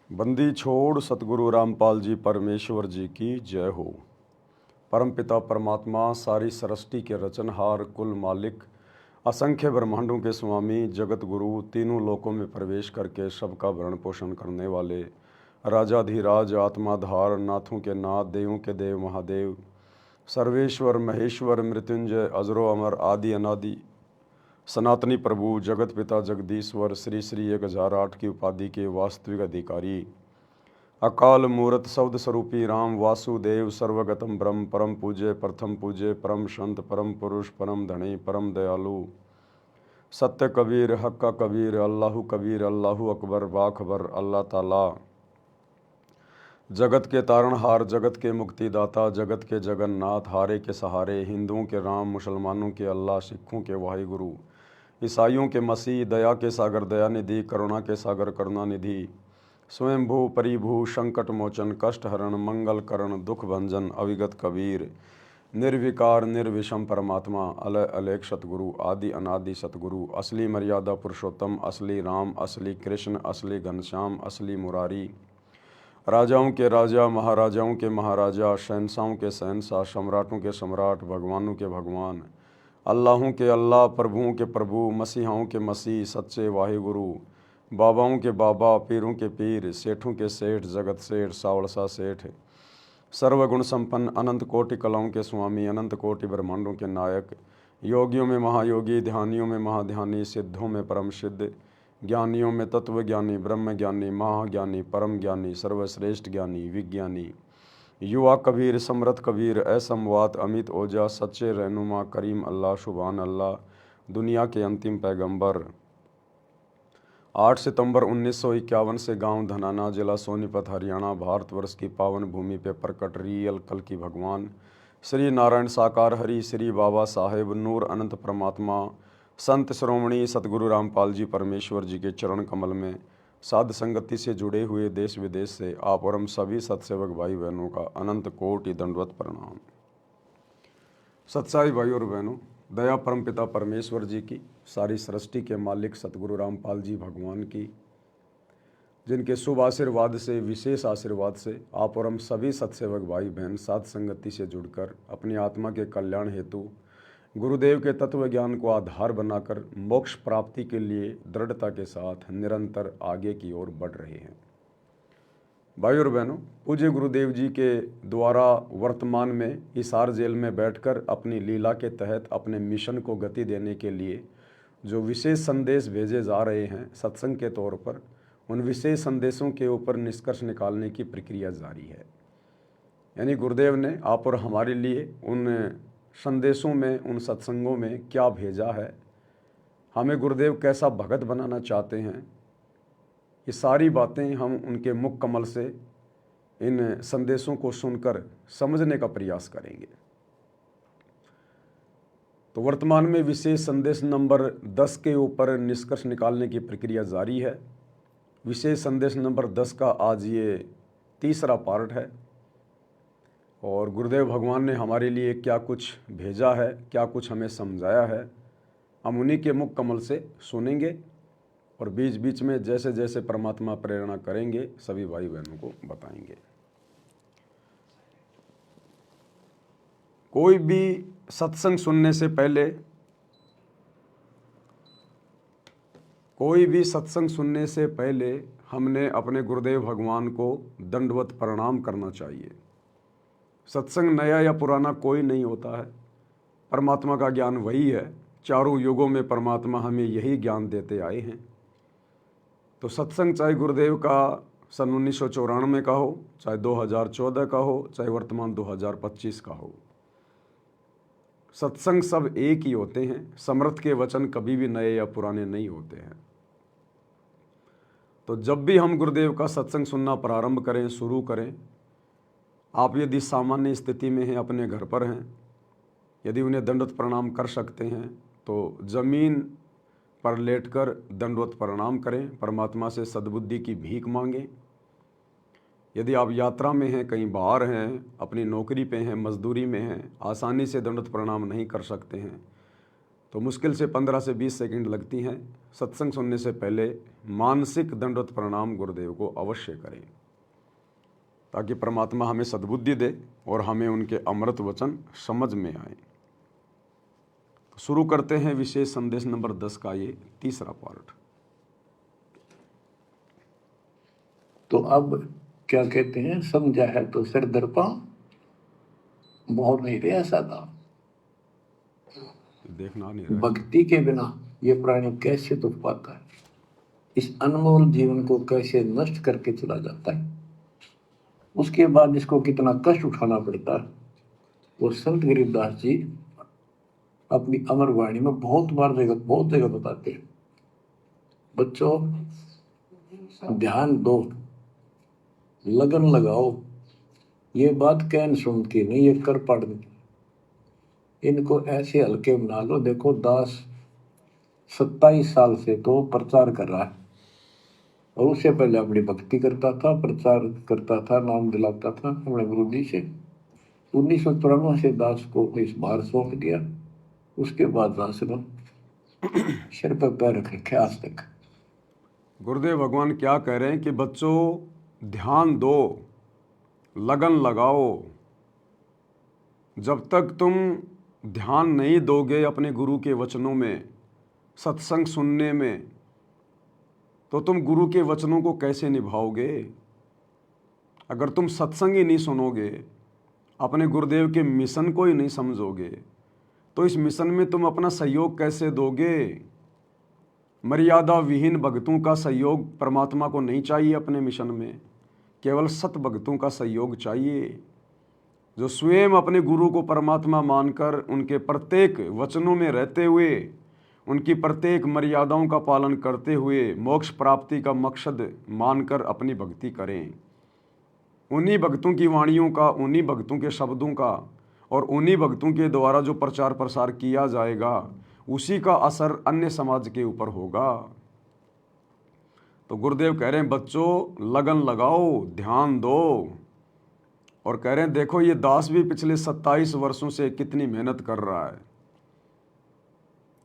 बंदी छोड़ सतगुरु रामपाल जी परमेश्वर जी की जय हो। परमपिता परमात्मा सारी सृष्टि के रचनहार कुल मालिक असंख्य ब्रह्मांडों के स्वामी जगत गुरु तीनों लोकों में प्रवेश करके सबका भरण पोषण करने वाले राजाधिराज आत्माधार नाथों के नाथ देवों के देव महादेव सर्वेश्वर महेश्वर मृत्युंजय अजरो अमर आदि अनादि सनातनी प्रभु जगत पिता जगदीश्वर श्री श्री 1008 की उपाधि के वास्तविक अधिकारी अकाल मूर्त शब्द स्वरूपी राम वासुदेव सर्वगतम ब्रह्म परम पूज्य प्रथम पूज्य परम संत परम पुरुष परम धनी परम दयालु सत्य कबीर हक्का कबीर अल्लाहु अकबर बाखबर अल्लाह ताला जगत के तारणहार जगत के मुक्तिदाता जगत के जगन्नाथ हारे के सहारे हिंदुओं के राम मुसलमानों के अल्लाह सिखों के वाहिगुरु ईसाइयों के मसीह दया के सागर दयानिधि करुणा के सागर करुणानिधि स्वयंभू परिभू संकट मोचन कष्ट हरण मंगल करण दुख भंजन अविगत कबीर निर्विकार निर्विषम परमात्मा अलय अलेख सतगुरु आदि अनादि सतगुरु असली मर्यादा पुरुषोत्तम असली राम असली कृष्ण असली घनश्याम असली मुरारी राजाओं के राजा महाराजाओं के महाराजा शहंशाहों के शहंशाह सम्राटों के सम्राट भगवानों के भगवान अल्लाहों के अल्लाह प्रभुओं के प्रभु मसीहाओं के मसीह सच्चे वाहिगुरु बाबाओं के बाबा पीरों के पीर सेठों के सेठ जगत सेठ सावड़सा सेठ सर्वगुण संपन्न अनंत कोटि कलाओं के स्वामी अनंत कोटि ब्रह्मांडों के नायक योगियों में महायोगी ध्यानियों में महाध्यानी सिद्धों में परम सिद्ध ज्ञानियों में तत्व ज्ञानी ब्रह्म ज्ञानी महाज्ञानी परम ज्ञानी सर्वश्रेष्ठ ज्ञानी विज्ञानी युवा कबीर समृत कबीर असमवात अमित ओजा सच्चे रहनुमा करीम अल्लाह शुभान अल्लाह दुनिया के अंतिम पैगंबर 8 सितंबर 1951 से गांव धनाना जिला सोनीपत हरियाणा भारतवर्ष की पावन भूमि पे प्रकट रियल कल की भगवान श्री नारायण साकार हरि श्री बाबा साहेब नूर अनंत परमात्मा संत श्रोमणी सतगुरु रामपाल जी परमेश्वर जी के चरण कमल में साध संगति से जुड़े हुए देश विदेश से आप और हम सभी सत्सेवक भाई बहनों का अनंत कोटि दंडवत प्रणाम। सत्साई भाई और बहनों, दया परमपिता परमेश्वर जी की, सारी सृष्टि के मालिक सतगुरु रामपाल जी भगवान की, जिनके शुभ आशीर्वाद से विशेष आशीर्वाद से आप और हम सभी सत्सेवक भाई बहन साध संगति से जुड़कर अपनी आत्मा के कल्याण हेतु गुरुदेव के तत्व ज्ञान को आधार बनाकर मोक्ष प्राप्ति के लिए दृढ़ता के साथ निरंतर आगे की ओर बढ़ रहे हैं। भाई और बहनों, पूज्य गुरुदेव जी के द्वारा वर्तमान में हिसार जेल में बैठकर अपनी लीला के तहत अपने मिशन को गति देने के लिए जो विशेष संदेश भेजे जा रहे हैं सत्संग के तौर पर, उन विशेष संदेशों के ऊपर निष्कर्ष निकालने की प्रक्रिया जारी है। यानी गुरुदेव ने आप और हमारे लिए उन संदेशों में, उन सत्संगों में क्या भेजा है, हमें गुरुदेव कैसा भगत बनाना चाहते हैं, ये सारी बातें हम उनके मुख कमल से इन संदेशों को सुनकर समझने का प्रयास करेंगे। तो वर्तमान में विशेष संदेश नंबर 10 के ऊपर निष्कर्ष निकालने की प्रक्रिया जारी है। विशेष संदेश नंबर 10 का आज ये तीसरा पार्ट है और गुरुदेव भगवान ने हमारे लिए क्या कुछ भेजा है, क्या कुछ हमें समझाया है, हम उन्हीं के मुख कमल से सुनेंगे और बीच बीच में जैसे जैसे परमात्मा प्रेरणा करेंगे सभी भाई बहनों को बताएंगे। कोई भी सत्संग सुनने से पहले, हमने अपने गुरुदेव भगवान को दंडवत प्रणाम करना चाहिए। सत्संग नया या पुराना कोई नहीं होता है, परमात्मा का ज्ञान वही है। चारों युगों में परमात्मा हमें यही ज्ञान देते आए हैं। तो सत्संग चाहे गुरुदेव का सन 1994 का हो, चाहे 2014 का हो, चाहे वर्तमान 2025 का हो, सत्संग सब एक ही होते हैं। समर्थ के वचन कभी भी नए या पुराने नहीं होते हैं। तो जब भी हम गुरुदेव का सत्संग सुनना प्रारंभ करें, शुरू करें, आप यदि सामान्य स्थिति में हैं, अपने घर पर हैं, यदि उन्हें दंडवत प्रणाम कर सकते हैं तो जमीन पर लेटकर दंडवत प्रणाम करें, परमात्मा से सद्बुद्धि की भीख मांगें। यदि आप यात्रा में हैं, कहीं बाहर हैं, अपनी नौकरी पे हैं, मजदूरी में हैं, आसानी से दंडवत प्रणाम नहीं कर सकते हैं, तो मुश्किल से 15 से 20 सेकंड लगती हैं। सत्संग सुनने से पहले मानसिक दंडवत प्रणाम गुरुदेव को अवश्य करें, ताकि परमात्मा हमें सद्बुद्धि दे और हमें उनके अमृत वचन समझ में आए। तो शुरू करते हैं विशेष संदेश नंबर 10 का ये तीसरा पार्ट। तो अब क्या कहते हैं, समझा है तो सिर दर्पा मोहर नहीं रहा सादा। देखना नहीं रहा। भक्ति के बिना ये प्राणी कैसे दुख पाता है, इस अनमोल जीवन को कैसे नष्ट करके चला जाता है, उसके बाद इसको कितना कष्ट उठाना पड़ता है। वो संत गरीबदास जी अपनी अमर वाणी में बहुत जगह बताते हैं, बच्चों ध्यान दो, लगन लगाओ। ये बात कहन सुन के नहीं, ये कर पढ़, इनको ऐसे हल्के बना लो। देखो दास 27 साल से तो प्रचार कर रहा है, और उससे पहले अपनी भक्ति करता था, प्रचार करता था, नाम दिलाता था अपने गुरु जी से। 1994 से दास को इस बार सौंप दिया। उसके बाद दास ने सिर पर पैर रख रखे आज तक। गुरुदेव भगवान क्या कह रहे हैं कि बच्चों ध्यान दो, लगन लगाओ। जब तक तुम ध्यान नहीं दोगे अपने गुरु के वचनों में, सत्संग सुनने में, तो तुम गुरु के वचनों को कैसे निभाओगे? अगर तुम सत्संग ही नहीं सुनोगे, अपने गुरुदेव के मिशन को ही नहीं समझोगे, तो इस मिशन में तुम अपना सहयोग कैसे दोगे? मर्यादा विहीन भक्तों का सहयोग परमात्मा को नहीं चाहिए अपने मिशन में, केवल सत भक्तों का सहयोग चाहिए, जो स्वयं अपने गुरु को परमात्मा मानकर उनके प्रत्येक वचनों में रहते हुए, उनकी प्रत्येक मर्यादाओं का पालन करते हुए मोक्ष प्राप्ति का मकसद मानकर अपनी भक्ति करें। उन्हीं भक्तों की वाणियों का, उन्हीं भक्तों के शब्दों का और उन्हीं भक्तों के द्वारा जो प्रचार प्रसार किया जाएगा, उसी का असर अन्य समाज के ऊपर होगा। तो गुरुदेव कह रहे हैं बच्चों लगन लगाओ, ध्यान दो। और कह रहे हैं देखो ये दास भी पिछले 27 वर्षों से कितनी मेहनत कर रहा है।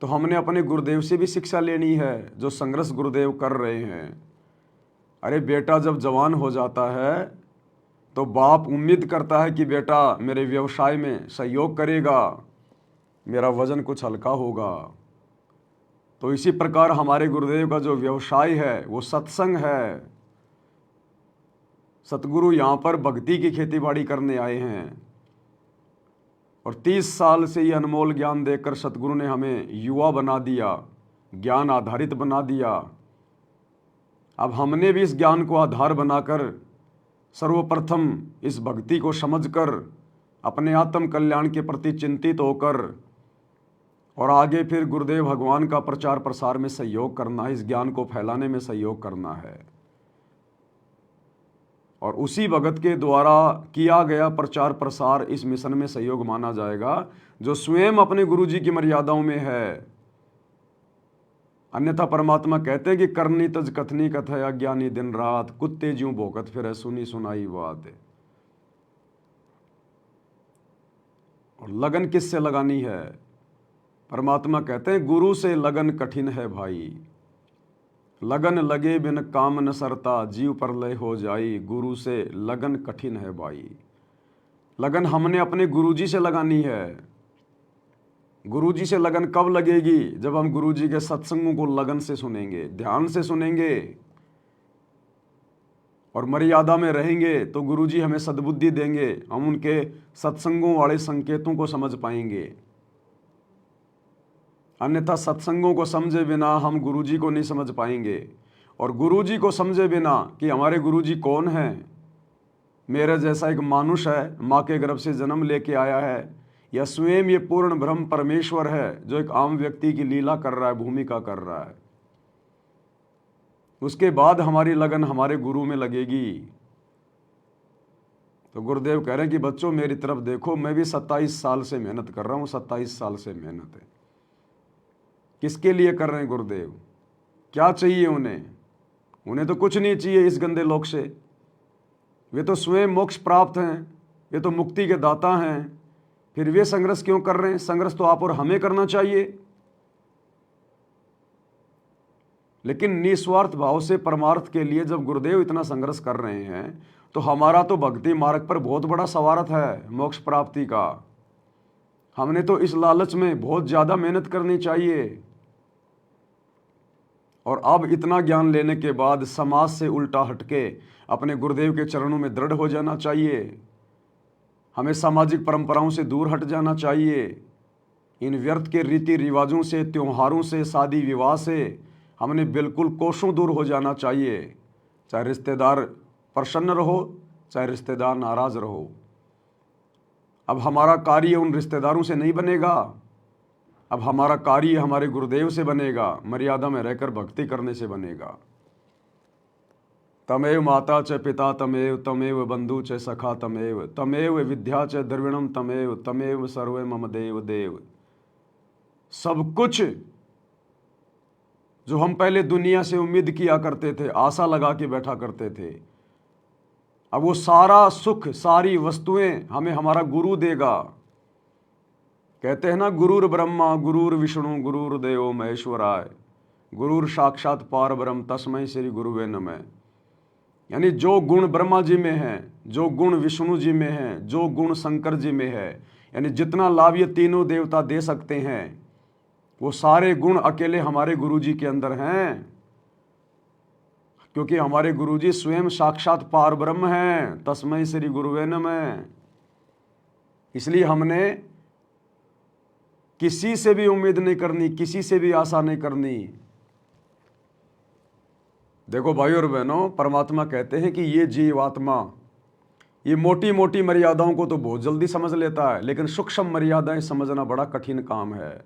तो हमने अपने गुरुदेव से भी शिक्षा लेनी है, जो संघर्ष गुरुदेव कर रहे हैं। अरे बेटा जब जवान हो जाता है तो बाप उम्मीद करता है कि बेटा मेरे व्यवसाय में सहयोग करेगा, मेरा वजन कुछ हल्का होगा। तो इसी प्रकार हमारे गुरुदेव का जो व्यवसाय है वो सत्संग है। सतगुरु यहाँ पर भक्ति की खेतीबाड़ी करने आए हैं, और 30 साल से ये अनमोल ज्ञान देकर सतगुरु ने हमें युवा बना दिया, ज्ञान आधारित बना दिया। अब हमने भी इस ज्ञान को आधार बनाकर सर्वप्रथम इस भक्ति को समझकर अपने आत्म कल्याण के प्रति चिंतित होकर और आगे फिर गुरुदेव भगवान का प्रचार प्रसार में सहयोग करना है, इस ज्ञान को फैलाने में सहयोग करना है। और उसी भगत के द्वारा किया गया प्रचार प्रसार इस मिशन में सहयोग माना जाएगा, जो स्वयं अपने गुरु जी की मर्यादाओं में है। अन्यथा परमात्मा कहते हैं कि करनी तज कथनी कथा अज्ञानी दिन रात, कुत्ते ज्यों भोकत फिर सुनी सुनाई बात। और लगन किससे लगानी है? परमात्मा कहते हैं गुरु से लगन कठिन है भाई, लगन लगे बिन काम न सरता, जीव प्रलय हो जाई, गुरु से लगन कठिन है भाई। लगन हमने अपने गुरुजी से लगानी है। गुरुजी से लगन कब लगेगी? जब हम गुरुजी के सत्संगों को लगन से सुनेंगे, ध्यान से सुनेंगे और मर्यादा में रहेंगे, तो गुरुजी हमें सद्बुद्धि देंगे, हम उनके सत्संगों वाले संकेतों को समझ पाएंगे। अन्यथा सत्संगों को समझे बिना हम गुरुजी को नहीं समझ पाएंगे, और गुरुजी को समझे बिना कि हमारे गुरुजी कौन हैं, मेरे जैसा एक मानुष है, माँ के गर्भ से जन्म लेके आया है, या स्वयं ये पूर्ण ब्रह्म परमेश्वर है जो एक आम व्यक्ति की लीला कर रहा है, भूमिका कर रहा है। उसके बाद हमारी लगन हमारे गुरु में लगेगी। तो गुरुदेव कह रहे हैं कि बच्चों मेरी तरफ देखो, मैं भी 27 साल से मेहनत कर रहा हूँ। 27 साल से मेहनत है। किसके लिए कर रहे हैं गुरुदेव? क्या चाहिए उन्हें? उन्हें तो कुछ नहीं चाहिए इस गंदे लोक से। वे तो स्वयं मोक्ष प्राप्त हैं, वे तो मुक्ति के दाता हैं। फिर वे संघर्ष क्यों कर रहे हैं? संघर्ष तो आप और हमें करना चाहिए। लेकिन निस्वार्थ भाव से परमार्थ के लिए जब गुरुदेव इतना संघर्ष कर रहे हैं तो हमारा तो भक्ति मार्ग पर बहुत बड़ा स्वार्थ है मोक्ष प्राप्ति का। हमने तो इस लालच में बहुत ज़्यादा मेहनत करनी चाहिए। और अब इतना ज्ञान लेने के बाद समाज से उल्टा हटके अपने गुरुदेव के चरणों में दृढ़ हो जाना चाहिए। हमें सामाजिक परंपराओं से दूर हट जाना चाहिए। इन व्यर्थ के रीति रिवाजों से, त्योहारों से, शादी विवाह से हमने बिल्कुल कोसों दूर हो जाना चाहिए। चाहे रिश्तेदार प्रसन्न रहो, चाहे रिश्तेदार नाराज रहो। अब हमारा कार्य उन रिश्तेदारों से नहीं बनेगा, अब हमारा कार्य हमारे गुरुदेव से बनेगा, मर्यादा में रहकर भक्ति करने से बनेगा। तमेव माता च पिता तमेव, तमेव बंधु च सखा तमेव, तमेव विद्या च द्रविणम तमेव, तमेव सर्वे मम देव देव। सब कुछ जो हम पहले दुनिया से उम्मीद किया करते थे, आशा लगा के बैठा करते थे, अब वो सारा सुख, सारी वस्तुएं हमें हमारा गुरु देगा। कहते हैं ना, गुरुर ब्रह्मा गुरुर विष्णु गुरुर्देव महेश्वराय, गुरुर साक्षात पार ब्रह्म तस्मै श्री गुरुवे नमः। यानी जो गुण ब्रह्मा जी में है, जो गुण विष्णु जी में है, जो गुण शंकर जी में है, यानी जितना लाभ ये तीनों देवता दे सकते हैं, वो सारे गुण अकेले हमारे गुरु जी के अंदर हैं। क्योंकि हमारे गुरु जी स्वयं साक्षात पार ब्रह्म हैं, तस्मै श्री गुरुवे नमः। इसलिए हमने किसी से भी उम्मीद नहीं करनी, किसी से भी आशा नहीं करनी। देखो भाई और बहनों, परमात्मा कहते हैं कि ये जीवात्मा ये मोटी मोटी मर्यादाओं को तो बहुत जल्दी समझ लेता है, लेकिन सूक्ष्म मर्यादाएं समझना बड़ा कठिन काम है।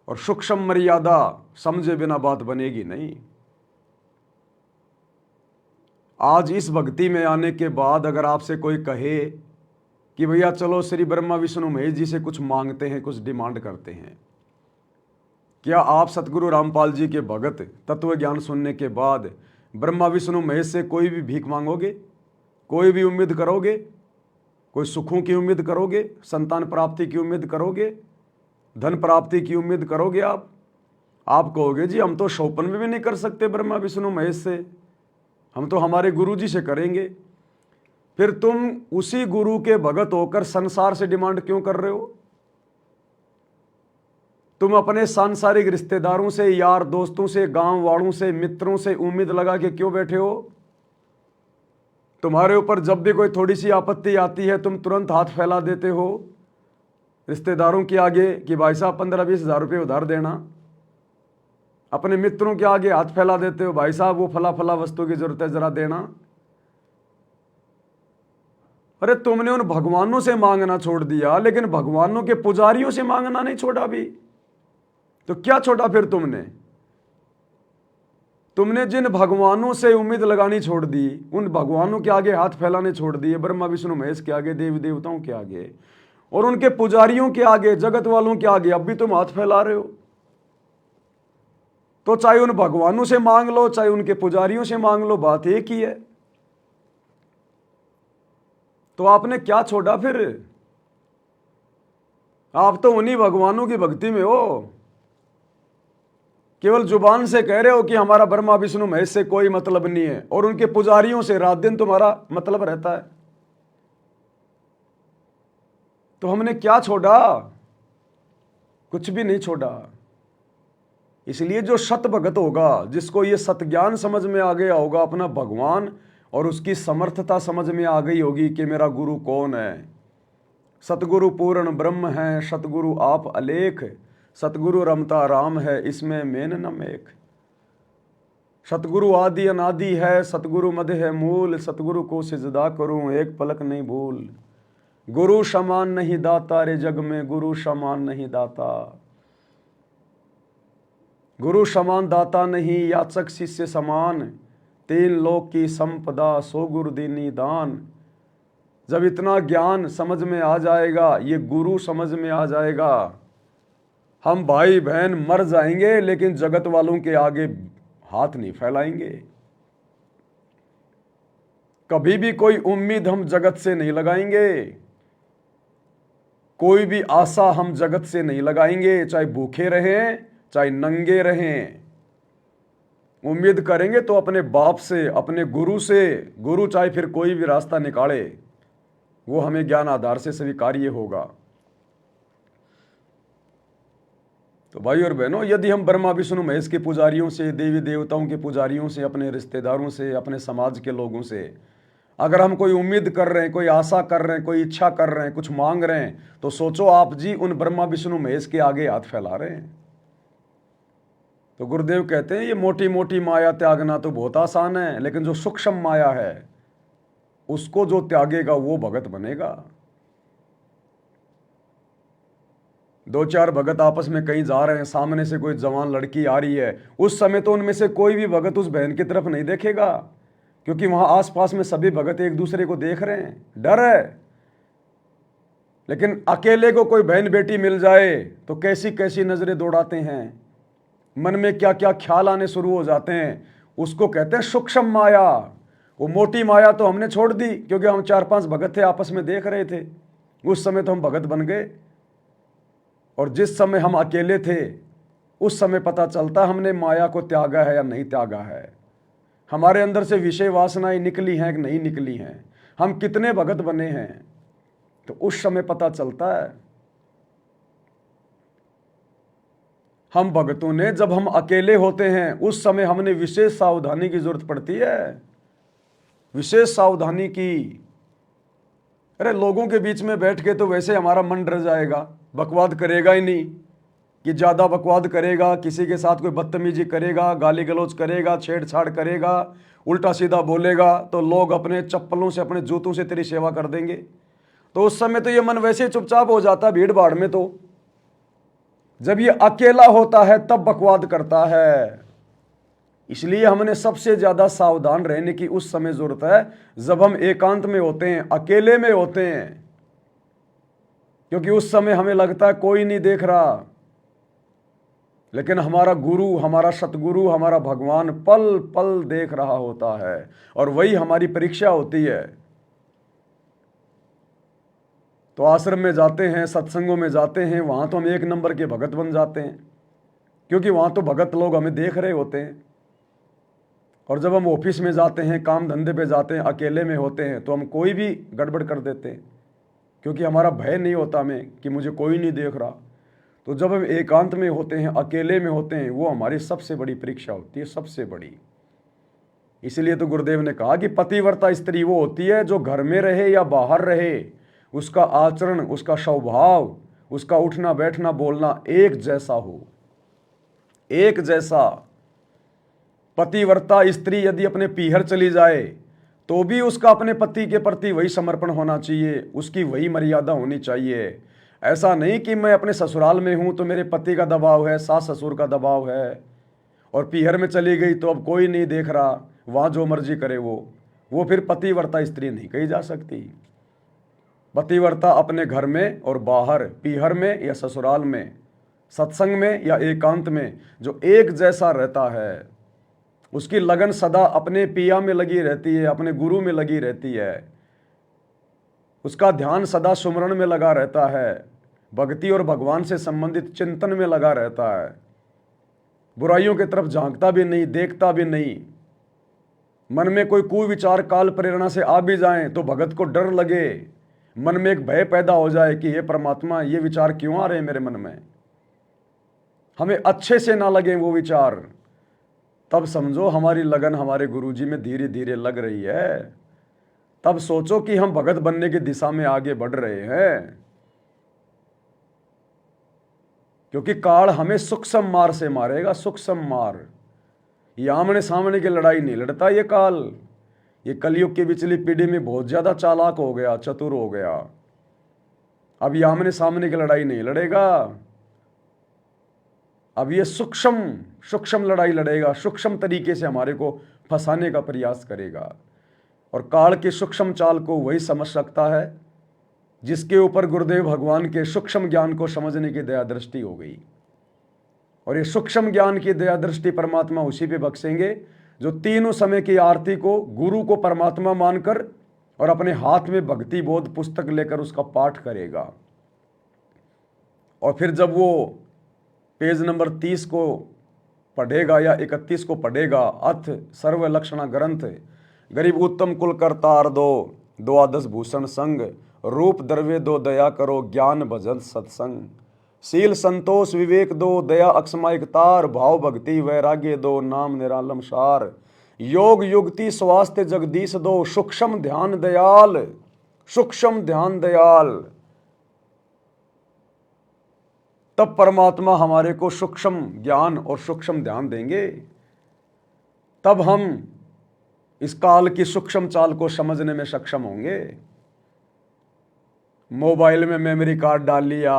और सूक्ष्म मर्यादा समझे बिना बात बनेगी नहीं। आज इस भक्ति में आने के बाद अगर आपसे कोई कहे कि भैया चलो श्री ब्रह्मा विष्णु महेश जी से कुछ मांगते हैं, कुछ डिमांड करते हैं, क्या आप सतगुरु रामपाल जी के भगत तत्व ज्ञान सुनने के बाद ब्रह्मा विष्णु महेश से कोई भी भीख मांगोगे? कोई भी उम्मीद करोगे? कोई सुखों की उम्मीद करोगे? संतान प्राप्ति की उम्मीद करोगे? धन प्राप्ति की उम्मीद करोगे? आप कहोगे जी हम तो शोपन में भी नहीं कर सकते ब्रह्मा विष्णु महेश से, हम तो हमारे गुरु जी से करेंगे। फिर तुम उसी गुरु के भगत होकर संसार से डिमांड क्यों कर रहे हो? तुम अपने सांसारिक रिश्तेदारों से, यार दोस्तों से, गांव वालों से, मित्रों से उम्मीद लगा के क्यों बैठे हो? तुम्हारे ऊपर जब भी कोई थोड़ी सी आपत्ति आती है तुम तुरंत हाथ फैला देते हो रिश्तेदारों के आगे कि भाई साहब 15-20 हज़ार रुपये उधार देना। अपने मित्रों के आगे हाथ फैला देते हो, भाई साहब वो फला फला वस्तु की जरूरत है जरा देना। अरे तुमने उन भगवानों से मांगना छोड़ दिया, लेकिन भगवानों के पुजारियों से मांगना नहीं छोड़ा भी। तो क्या छोड़ा फिर तुमने जिन भगवानों से उम्मीद लगानी छोड़ दी, उन भगवानों के आगे हाथ फैलाने छोड़ दिए, ब्रह्मा विष्णु महेश के आगे, देवी देवताओं के आगे और उनके पुजारियों के आगे, जगत वालों के आगे, अब भी तुम हाथ फैला रहे हो। तो चाहे उन भगवानों से मांग लो, चाहे उनके पुजारियों से मांग लो, बात एक ही है। तो आपने क्या छोड़ा फिर? आप तो उन्हीं भगवानों की भक्ति में हो, केवल जुबान से कह रहे हो कि हमारा ब्रह्मा विष्णु महेश से कोई मतलब नहीं है, और उनके पुजारियों से रात दिन तुम्हारा मतलब रहता है। तो हमने क्या छोड़ा? कुछ भी नहीं छोड़ा। इसलिए जो सत भगत होगा, जिसको ये सतज्ञान समझ में आ गया होगा, अपना भगवान और उसकी समर्थता समझ में आ गई होगी कि मेरा गुरु कौन है। सतगुरु पूर्ण ब्रह्म है, सतगुरु आप अलेख, सतगुरु रमता राम है, इसमें मेन न मेख। सतगुरु आदि अनादि है, सतगुरु मध्य है मूल, सतगुरु को सिजदा करूं एक पलक नहीं भूल। गुरु समान नहीं दाता रे जग में, गुरु समान नहीं दाता। गुरु समान दाता नहीं, याचक शिष्य समान, 3 लोक की संपदा सो गुरु दीनी दान। जब इतना ज्ञान समझ में आ जाएगा, ये गुरु समझ में आ जाएगा, हम भाई बहन मर जाएंगे लेकिन जगत वालों के आगे हाथ नहीं फैलाएंगे। कभी भी कोई उम्मीद हम जगत से नहीं लगाएंगे, कोई भी आशा हम जगत से नहीं लगाएंगे, चाहे भूखे रहें चाहे नंगे रहें। उम्मीद करेंगे तो अपने बाप से, अपने गुरु से। गुरु चाहे फिर कोई भी रास्ता निकाले, वो हमें ज्ञान आधार से स्वीकार्य होगा। तो भाई और बहनों, यदि हम ब्रह्मा विष्णु महेश के पुजारियों से, देवी देवताओं के पुजारियों से, अपने रिश्तेदारों से, अपने समाज के लोगों से अगर हम कोई उम्मीद कर रहे हैं, कोई आशा कर रहे हैं, कोई इच्छा कर रहे हैं, कुछ मांग रहे हैं, तो सोचो आप जी उन ब्रह्मा विष्णु महेश के आगे हाथ फैला रहे हैं। तो गुरुदेव कहते हैं ये मोटी मोटी माया त्यागना तो बहुत आसान है, लेकिन जो सूक्ष्म माया है उसको जो त्यागेगा वो भगत बनेगा। दो चार भगत आपस में कहीं जा रहे हैं, सामने से कोई जवान लड़की आ रही है, उस समय तो उनमें से कोई भी भगत उस बहन की तरफ नहीं देखेगा, क्योंकि वहां आसपास में सभी भगत एक दूसरे को देख रहे हैं, डर है। लेकिन अकेले को कोई बहन बेटी मिल जाए तो कैसी कैसी नजरें दौड़ाते हैं, मन में क्या क्या ख्याल आने शुरू हो जाते हैं। उसको कहते हैं सूक्ष्म माया। वो मोटी माया तो हमने छोड़ दी, क्योंकि हम 4-5 भगत थे, आपस में देख रहे थे, उस समय तो हम भगत बन गए। और जिस समय हम अकेले थे उस समय पता चलता हमने माया को त्यागा है या नहीं त्यागा है, हमारे अंदर से विषय वासनाएं निकली हैं कि नहीं निकली हैं, हम कितने भगत बने हैं, तो उस समय पता चलता है। हम भगतों ने जब हम अकेले होते हैं उस समय हमने विशेष सावधानी की जरूरत पड़ती है, विशेष सावधानी की। अरे लोगों के बीच में बैठ के तो वैसे हमारा मन डर जाएगा, बकवाद करेगा ही नहीं, कि ज़्यादा बकवाद करेगा, किसी के साथ कोई बदतमीजी करेगा, गाली गलौज करेगा, छेड़छाड़ करेगा, उल्टा सीधा बोलेगा, तो लोग अपने चप्पलों से, अपने जूतों से तेरी सेवा कर देंगे। तो उस समय तो ये मन वैसे चुपचाप हो जाता भीड़ भाड़ में। तो जब ये अकेला होता है तब बकवाद करता है। इसलिए हमने सबसे ज्यादा सावधान रहने की उस समय जरूरत है जब हम एकांत में होते हैं, अकेले में होते हैं, क्योंकि उस समय हमें लगता है कोई नहीं देख रहा, लेकिन हमारा गुरु, हमारा सतगुरु, हमारा भगवान पल पल देख रहा होता है, और वही हमारी परीक्षा होती है। तो आश्रम में जाते हैं, सत्संगों में जाते हैं, वहां तो हम एक नंबर के भगत बन जाते हैं, क्योंकि वहां तो भगत लोग हमें देख रहे होते हैं। और जब हम ऑफिस में जाते हैं, काम धंधे पे जाते हैं, अकेले में होते हैं, तो हम कोई भी गड़बड़ कर देते हैं, क्योंकि हमारा भय नहीं होता हमें कि मुझे कोई नहीं देख रहा। तो जब हम एकांत में होते हैं, अकेले में होते हैं, वो हमारी सबसे बड़ी परीक्षा होती है, सबसे बड़ी। इसलिए तो गुरुदेव ने कहा कि पतिव्रता स्त्री वो होती है जो घर में रहे या बाहर रहे, उसका आचरण, उसका स्वभाव, उसका उठना बैठना बोलना एक जैसा हो, एक जैसा। पतिव्रता स्त्री यदि अपने पीहर चली जाए तो भी उसका अपने पति के प्रति वही समर्पण होना चाहिए, उसकी वही मर्यादा होनी चाहिए। ऐसा नहीं कि मैं अपने ससुराल में हूं तो मेरे पति का दबाव है, सास ससुर का दबाव है, और पीहर में चली गई तो अब कोई नहीं देख रहा, वहां जो मर्जी करे वो फिर पतिव्रता स्त्री नहीं कही जा सकती। पतिव्रता अपने घर में और बाहर, पीहर में या ससुराल में, सत्संग में या एकांत में, जो एक जैसा रहता है, उसकी लगन सदा अपने पिया में लगी रहती है, अपने गुरु में लगी रहती है, उसका ध्यान सदा सुमरण में लगा रहता है, भक्ति और भगवान से संबंधित चिंतन में लगा रहता है, बुराइयों की तरफ झांकता भी नहीं, देखता भी नहीं। मन में कोई कुविचार काल प्रेरणा से आ भी जाएं तो भगत को डर लगे, मन में एक भय पैदा हो जाए कि हे परमात्मा, ये विचार क्यों आ रहे हैं मेरे मन में, हमें अच्छे से ना लगे वो विचार, तब समझो हमारी लगन हमारे गुरुजी में धीरे धीरे लग रही है। तब सोचो कि हम भगत बनने की दिशा में आगे बढ़ रहे हैं, क्योंकि काल हमें सूक्ष्म मार से मारेगा, सूक्ष्म मार। ये आमने सामने की लड़ाई नहीं लड़ता ये काल। ये कलयुग की पिछली पीढ़ी में बहुत ज्यादा चालाक हो गया, चतुर हो गया। अब ये आमने सामने की लड़ाई नहीं लड़ेगा, अब ये सूक्ष्म लड़ाई लड़ेगा, सूक्ष्म तरीके से हमारे को फंसाने का प्रयास करेगा। और काल के सूक्ष्म चाल को वही समझ सकता है जिसके ऊपर गुरुदेव भगवान के सूक्ष्म ज्ञान को समझने की दया दृष्टि हो गई। और ये सूक्ष्म ज्ञान की दया दृष्टि परमात्मा उसी पे बख्शेंगे जो तीनों समय की आरती को गुरु को परमात्मा मानकर और अपने हाथ में भक्ति बोध पुस्तक लेकर उसका पाठ करेगा। और फिर जब वो पेज नंबर 30 को पढ़ेगा या 31 को पढ़ेगा। अथ सर्व लक्षणा ग्रंथ गरीब उत्तम कुल करतार दो, द्वादश भूषण संग रूप द्रव्य दो, दया करो ज्ञान भजन सत्संग। शील संतोष विवेक दो, दया अक्षमायिक तार, भाव भक्ति वैराग्य दो, नाम निरालम सार। योग युक्ति स्वास्थ्य जगदीश दो, सूक्ष्म ध्यान दयाल, सूक्ष्म ध्यान दयाल। तब परमात्मा हमारे को सूक्ष्म ज्ञान और सूक्ष्म ध्यान देंगे, तब हम इस काल की सूक्ष्म चाल को समझने में सक्षम होंगे। मोबाइल में मेमोरी कार्ड डाल लिया,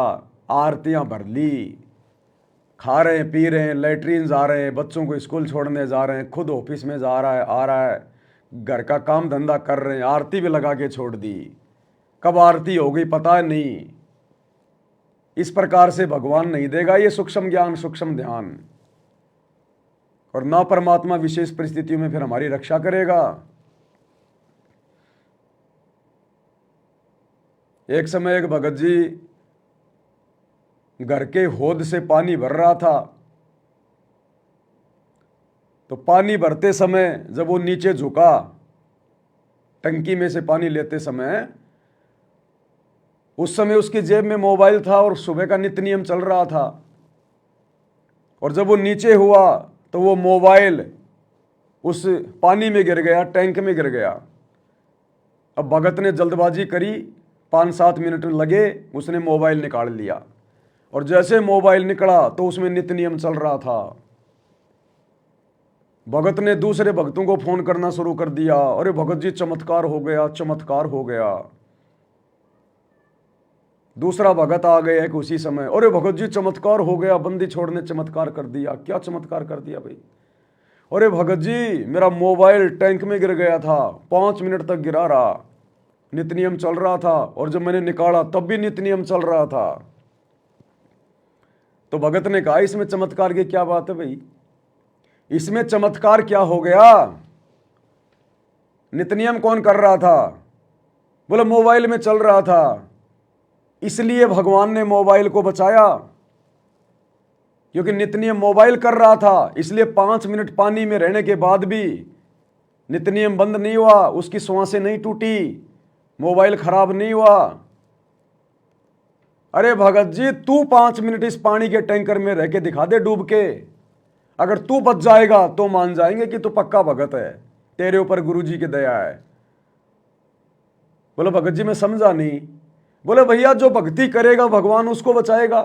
आरतियां भर ली, खा रहे हैं पी रहे हैं, लेटरिन जा रहे हैं, बच्चों को स्कूल छोड़ने जा रहे हैं, खुद ऑफिस में जा रहा है आ रहा है, घर का काम धंधा कर रहे हैं, आरती भी लगा के छोड़ दी, कब आरती हो गई पता नहीं। इस प्रकार से भगवान नहीं देगा ये सूक्ष्म ज्ञान सूक्ष्म ध्यान, और ना परमात्मा विशेष परिस्थितियों में फिर हमारी रक्षा करेगा। एक समय एक भगत जी घर के हौद से पानी भर रहा था, तो पानी भरते समय जब वो नीचे झुका टंकी में से पानी लेते समय, उस समय उसकी जेब में मोबाइल था और सुबह का नित्य नियम चल रहा था, और जब वो नीचे हुआ तो वो मोबाइल उस पानी में गिर गया, टैंक में गिर गया। अब भगत ने जल्दबाजी करी, 5-7 मिनट लगे, उसने मोबाइल निकाल लिया, और जैसे मोबाइल निकला तो उसमें नित्य नियम चल रहा था। भगत ने दूसरे भक्तों को फोन करना शुरू कर दिया, अरे भगत जी चमत्कार हो गया, चमत्कार हो गया। दूसरा भगत आ गया एक उसी समय, अरे भगत जी चमत्कार हो गया, बंदी छोड़ने चमत्कार कर दिया। क्या चमत्कार कर दिया भाई? अरे भगत जी मेरा मोबाइल टैंक में गिर गया था, 5 मिनट तक गिरा रहा, नित्य नियम चल रहा था, और जब मैंने निकाला तब भी नित्य नियम चल रहा था। तो भगत ने कहा इसमें चमत्कार की क्या बात है भाई? इसमें चमत्कार क्या हो गया? नित्य नियम कौन कर रहा था? बोले मोबाइल में चल रहा था, इसलिए भगवान ने मोबाइल को बचाया, क्योंकि नित्य नियम मोबाइल कर रहा था, इसलिए 5 मिनट पानी में रहने के बाद भी नित्य नियम बंद नहीं हुआ, उसकी श्वासें नहीं टूटी, मोबाइल खराब नहीं हुआ। अरे भगत जी तू 5 मिनट इस पानी के टैंकर में रह के दिखा दे डूब के, अगर तू बच जाएगा तो मान जाएंगे कि तू पक्का भगत है, तेरे ऊपर गुरुजी की दया है। बोले भगत जी मैं समझा नहीं। बोले भैया जो भक्ति करेगा भगवान उसको बचाएगा।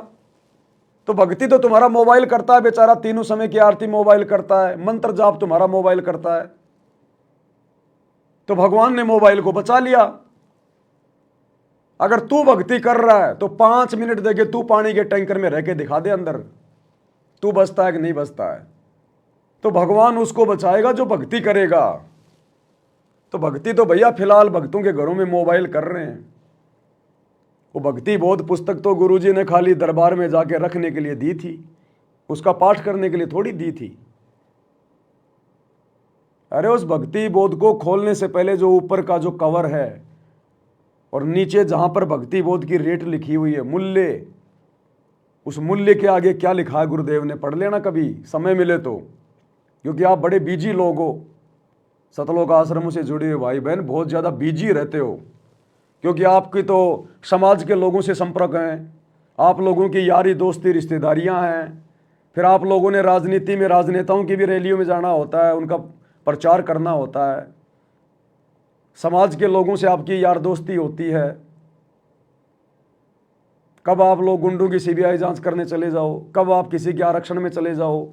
तो भक्ति तो तुम्हारा मोबाइल करता है बेचारा, तीनों समय की आरती मोबाइल करता है, मंत्र जाप तुम्हारा मोबाइल करता है, तो भगवान ने मोबाइल को बचा लिया। अगर तू भक्ति कर रहा है तो 5 मिनट देके तू पानी के टैंकर में रह के दिखा दे अंदर, तू बचता है कि नहीं बचता है, तो भगवान उसको बचाएगा जो भक्ति करेगा। तो भक्ति तो भैया फिलहाल भक्तों के घरों में मोबाइल कर रहे हैं। वो भक्ति बोध पुस्तक तो गुरुजी ने खाली दरबार में जाके रखने के लिए दी थी, उसका पाठ करने के लिए थोड़ी दी थी। अरे उस भक्ति बोध को खोलने से पहले जो ऊपर का जो कवर है और नीचे जहां पर भक्ति बोध की रेट लिखी हुई है, मूल्य, उस मूल्य के आगे क्या लिखा है गुरुदेव ने पढ़ लेना कभी समय मिले तो, क्योंकि आप बड़े बिजी लोग हो, सतलोक आश्रमों से जुड़े हुए भाई बहन बहुत ज़्यादा बिजी रहते हो, क्योंकि आपकी तो समाज के लोगों से संपर्क हैं, आप लोगों की यारी दोस्ती रिश्तेदारियां हैं, फिर आप लोगों ने राजनीति में राजनेताओं की भी रैलियों में जाना होता है, उनका प्रचार करना होता है, समाज के लोगों से आपकी यार दोस्ती होती है। कब आप लोग गुंडों की सीबीआई जांच करने चले जाओ, कब आप किसी के आरक्षण में चले जाओ,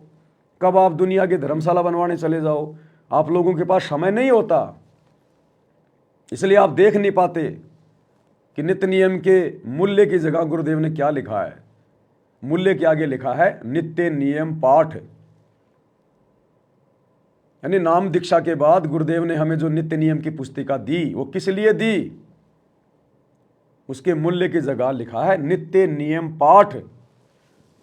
कब आप दुनिया की धर्मशाला बनवाने चले जाओ, आप लोगों के पास समय नहीं होता, इसलिए आप देख नहीं पाते कि नित्य नियम के मूल्य की जगह गुरुदेव ने क्या लिखा है। मूल्य के आगे लिखा है नित्य नियम पाठ, यानी नाम दीक्षा के बाद गुरुदेव ने हमें जो नित्य नियम की पुस्तिका दी वो किस लिए दी, उसके मूल्य की जगह लिखा है नित्य नियम पाठ,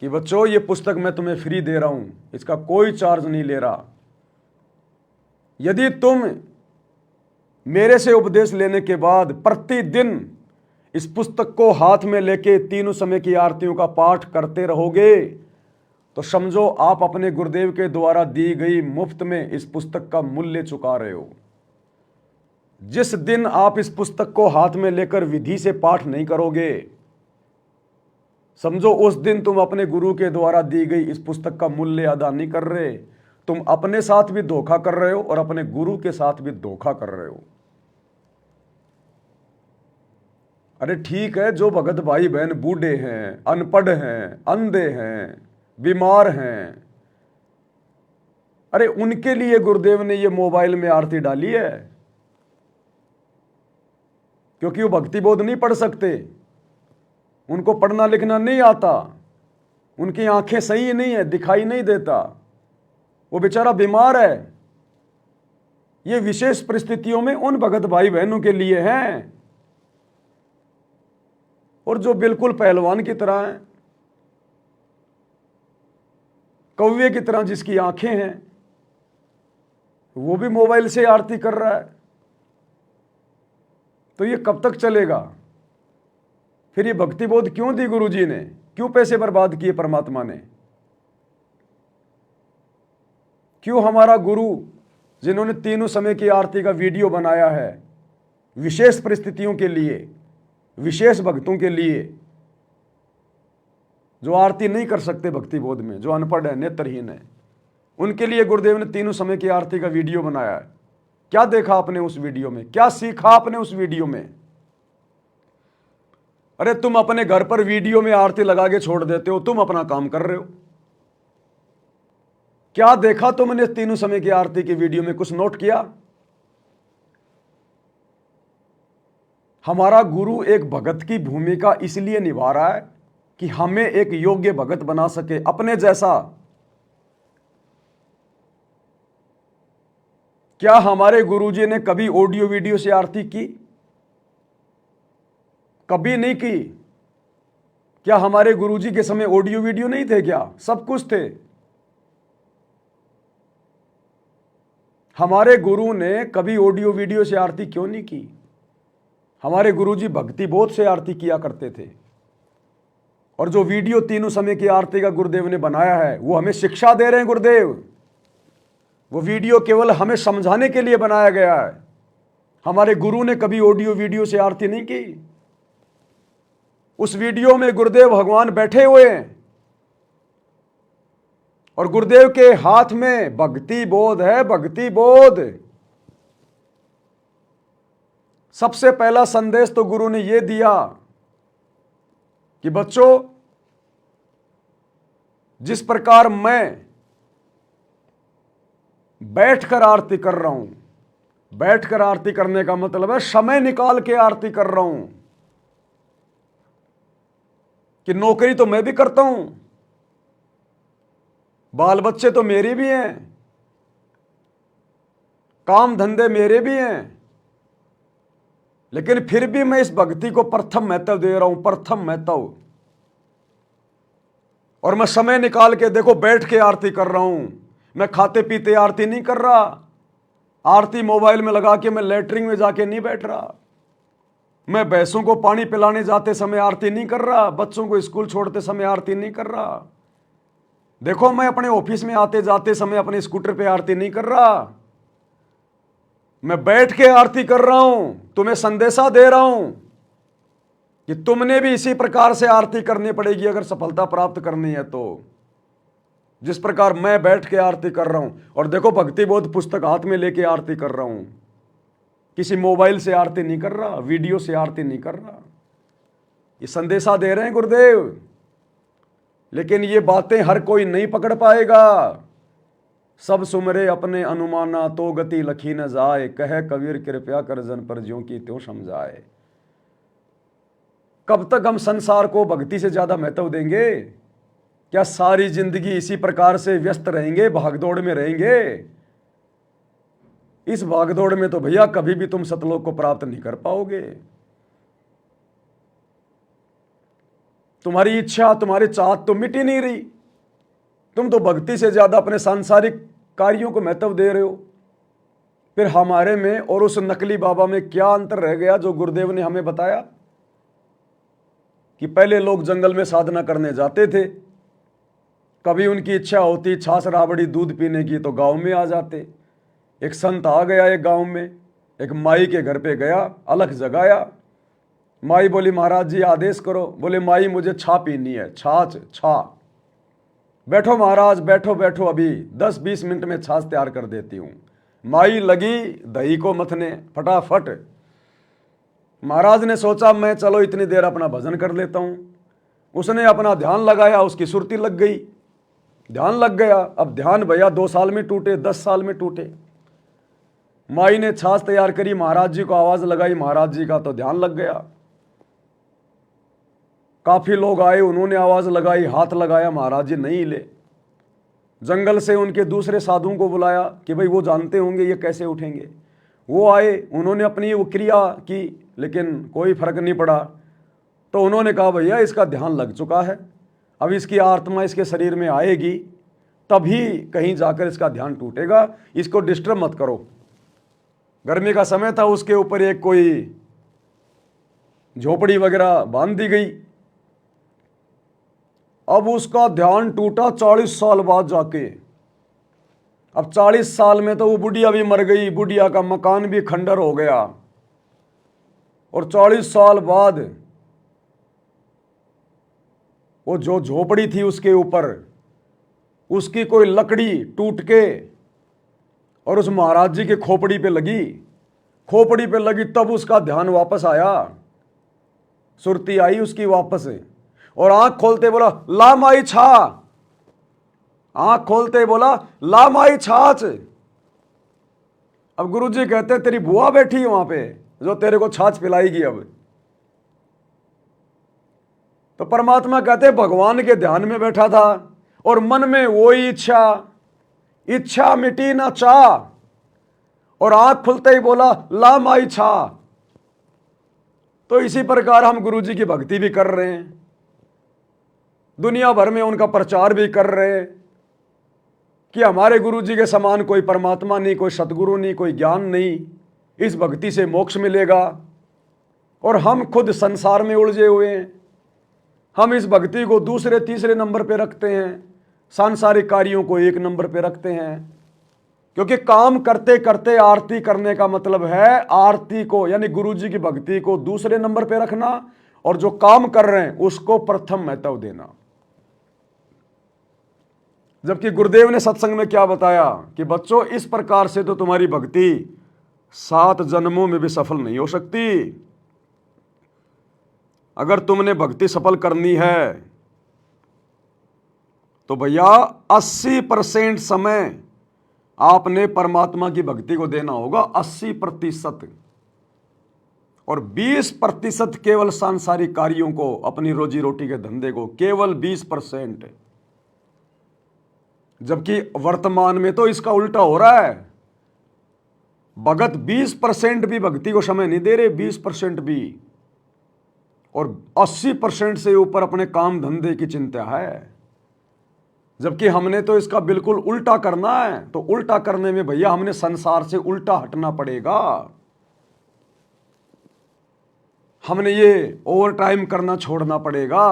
कि बच्चों ये पुस्तक मैं तुम्हें फ्री दे रहा हूं, इसका कोई चार्ज नहीं ले रहा। यदि तुम मेरे से उपदेश लेने के बाद प्रतिदिन इस पुस्तक को हाथ में लेके तीनों समय की आरतियों का पाठ करते रहोगे तो समझो आप अपने गुरुदेव के द्वारा दी गई मुफ्त में इस पुस्तक का मूल्य चुका रहे हो। जिस दिन आप इस पुस्तक को हाथ में लेकर विधि से पाठ नहीं करोगे, समझो उस दिन तुम अपने गुरु के द्वारा दी गई इस पुस्तक का मूल्य अदा नहीं कर रहे। तुम अपने साथ भी धोखा कर रहे हो और अपने गुरु के साथ भी धोखा कर रहे हो। अरे ठीक है, जो भगत भाई बहन बूढ़े हैं, अनपढ़ हैं, अंधे हैं, बीमार हैं, अरे उनके लिए गुरुदेव ने ये मोबाइल में आरती डाली है, क्योंकि वो भक्ति बोध नहीं पढ़ सकते, उनको पढ़ना लिखना नहीं आता, उनकी आंखें सही नहीं है, दिखाई नहीं देता, वो बेचारा बीमार है। ये विशेष परिस्थितियों में उन भगत भाई बहनों के लिए हैं। और जो बिल्कुल पहलवान की तरह हैं, कौवे की तरह जिसकी आंखें हैं, वो भी मोबाइल से आरती कर रहा है, तो ये कब तक चलेगा? फिर ये भक्ति बोध क्यों दी गुरुजी ने? क्यों पैसे बर्बाद किए परमात्मा ने? क्यों हमारा गुरु, जिन्होंने तीनों समय की आरती का वीडियो बनाया है विशेष परिस्थितियों के लिए, विशेष भक्तों के लिए, जो आरती नहीं कर सकते भक्ति बोध में, जो अनपढ़ है, नेत्रहीन है, उनके लिए गुरुदेव ने तीनों समय की आरती का वीडियो बनाया है। क्या देखा आपने उस वीडियो में? क्या सीखा आपने उस वीडियो में? अरे तुम अपने घर पर वीडियो में आरती लगा के छोड़ देते हो, तुम अपना काम कर रहे हो। क्या देखा तुमने तीनों समय की आरती की वीडियो में? कुछ नोट किया? हमारा गुरु एक भगत की भूमिका इसलिए निभा रहा है कि हमें एक योग्य भगत बना सके, अपने जैसा। क्या हमारे गुरुजी ने कभी ऑडियो वीडियो से आरती की? कभी नहीं की। क्या हमारे गुरुजी के समय ऑडियो वीडियो नहीं थे? क्या सब कुछ थे? हमारे गुरु ने कभी ऑडियो वीडियो से आरती क्यों नहीं की? हमारे गुरुजी भक्ति बोध से आरती किया करते थे। और जो वीडियो तीनों समय की आरती का गुरुदेव ने बनाया है, वो हमें शिक्षा दे रहे हैं गुरुदेव। वो वीडियो केवल हमें समझाने के लिए बनाया गया है। हमारे गुरु ने कभी ऑडियो वीडियो से आरती नहीं की। उस वीडियो में गुरुदेव भगवान बैठे हुए हैं और गुरुदेव के हाथ में भक्ति बोध है, भक्ति बोध। सबसे पहला संदेश तो गुरु ने यह दिया कि बच्चों, जिस प्रकार मैं बैठकर आरती कर रहा हूं, बैठकर आरती करने का मतलब है समय निकाल के आरती कर रहा हूं, कि नौकरी तो मैं भी करता हूं, बाल बच्चे तो मेरे भी हैं, काम धंधे मेरे भी हैं, लेकिन फिर भी मैं इस भक्ति को प्रथम महत्व दे रहा हूं, प्रथम महत्व। और मैं समय निकाल के देखो बैठ के आरती कर रहा हूं। मैं खाते पीते आरती नहीं कर रहा, आरती मोबाइल में लगा के मैं लेटरिन में जाके नहीं बैठ रहा, मैं भैंसों को पानी पिलाने जाते समय आरती नहीं कर रहा, बच्चों को स्कूल छोड़ते समय आरती नहीं कर रहा, देखो मैं अपने ऑफिस में आते जाते समय अपने स्कूटर पे आरती नहीं कर रहा, मैं बैठ के आरती कर रहा हूं। तुम्हें संदेशा दे रहा हूं कि तुमने भी इसी प्रकार से आरती करनी पड़ेगी अगर सफलता प्राप्त करनी है तो। जिस प्रकार मैं बैठ के आरती कर रहा हूं, और देखो भक्ति बोध पुस्तक हाथ में लेके आरती कर रहा हूं, किसी मोबाइल से आरती नहीं कर रहा, वीडियो से आरती नहीं कर रहा। ये संदेशा दे रहे हैं गुरुदेव। लेकिन ये बातें हर कोई नहीं पकड़ पाएगा। सब सुमरे अपने अनुमाना तो गति लखी न जाए, कहे कबीर कृपया कर जन पर ज्यों की त्यों समझाए। कब तक हम संसार को भक्ति से ज्यादा महत्व देंगे? क्या सारी जिंदगी इसी प्रकार से व्यस्त रहेंगे, भागदौड़ में रहेंगे? इस भागदौड़ में तो भैया कभी भी तुम सतलोक को प्राप्त नहीं कर पाओगे। तुम्हारी इच्छा, तुम्हारी चाहत तो मिट ही नहीं रही। तुम तो भक्ति से ज्यादा अपने सांसारिक कार्यों को महत्व दे रहे हो। फिर हमारे में और उस नकली बाबा में क्या अंतर रह गया जो गुरुदेव ने हमें बताया कि पहले लोग जंगल में साधना करने जाते थे, कभी उनकी इच्छा होती छाछ राबड़ी दूध पीने की तो गांव में आ जाते। एक संत आ गया एक गांव में, एक माई के घर पे गया, अलख जगाया। माई बोली महाराज जी आदेश करो। बोले माई मुझे छा पीनी है, छाछ छा। बैठो महाराज बैठो बैठो, अभी 10-20 मिनट में छाछ तैयार कर देती हूँ। माई लगी दही को मथने फटाफट। महाराज ने सोचा मैं चलो इतनी देर अपना भजन कर लेता हूँ। उसने अपना ध्यान लगाया, उसकी सुरती लग गई, ध्यान लग गया। अब ध्यान भैया 2 साल में टूटे, 10 साल में टूटे। माई ने छाछ तैयार करी, महाराज जी को आवाज लगाई, महाराज जी का तो ध्यान लग गया। काफी लोग आए, उन्होंने आवाज लगाई, हाथ लगाया, महाराज जी नहीं हिले। जंगल से उनके दूसरे साधुओं को बुलाया कि भाई वो जानते होंगे ये कैसे उठेंगे। वो आए, उन्होंने अपनी वो क्रिया की, लेकिन कोई फर्क नहीं पड़ा। तो उन्होंने कहा भैया इसका ध्यान लग चुका है, अब इसकी आत्मा इसके शरीर में आएगी तभी कहीं जाकर इसका ध्यान टूटेगा, इसको डिस्टर्ब मत करो। गर्मी का समय था, उसके ऊपर एक कोई झोपड़ी वगैरह बांध दी गई। अब उसका ध्यान टूटा 40 साल बाद जाके। अब 40 साल में तो वो बुढ़िया भी मर गई, बुढ़िया का मकान भी खंडर हो गया। और 40 साल बाद वो जो झोपड़ी थी उसके ऊपर उसकी कोई लकड़ी टूट के और उस महाराज जी के खोपड़ी पे लगी। खोपड़ी पे लगी तब उसका ध्यान वापस आया, सुरती आई उसकी वापस। और आंख खोलते बोला ला माई छा, आंख खोलते बोला ला माई छाछ। अब गुरुजी कहते तेरी बुआ बैठी है वहां पे जो तेरे को छाछ पिलाएगी। अब तो परमात्मा कहते भगवान के ध्यान में बैठा था और मन में वही इच्छा मिटी ना चाह, और आंख खुलते ही बोला ला माई छा। तो इसी प्रकार हम गुरुजी की भक्ति भी कर रहे हैं, दुनिया भर में उनका प्रचार भी कर रहे हैं कि हमारे गुरुजी के समान कोई परमात्मा नहीं, कोई सतगुरु नहीं, कोई ज्ञान नहीं, इस भक्ति से मोक्ष मिलेगा। और हम खुद संसार में उलझे हुए हैं। हम इस भक्ति को दूसरे तीसरे नंबर पे रखते हैं, सांसारिक कार्यों को 1 नंबर पे रखते हैं। क्योंकि काम करते करते आरती करने का मतलब है आरती को यानी गुरुजी की भक्ति को दूसरे नंबर पे रखना, और जो काम कर रहे हैं उसको प्रथम महत्व देना। जबकि गुरुदेव ने सत्संग में क्या बताया कि बच्चों इस प्रकार से तो तुम्हारी भक्ति 7 जन्मों में भी सफल नहीं हो सकती। अगर तुमने भक्ति सफल करनी है तो भैया 80% समय आपने परमात्मा की भक्ति को देना होगा, 80%, और 20% केवल सांसारिक कार्यों को, अपनी रोजी रोटी के धंधे को, केवल 20%। जबकि वर्तमान में तो इसका उल्टा हो रहा है। भगत 20% भी भक्ति को समय नहीं दे रहे, 20% भी, और 80% से ऊपर अपने काम धंधे की चिंता है। जबकि हमने तो इसका बिल्कुल उल्टा करना है। तो उल्टा करने में भैया हमने संसार से उल्टा हटना पड़ेगा। हमने ये ओवर टाइम करना छोड़ना पड़ेगा।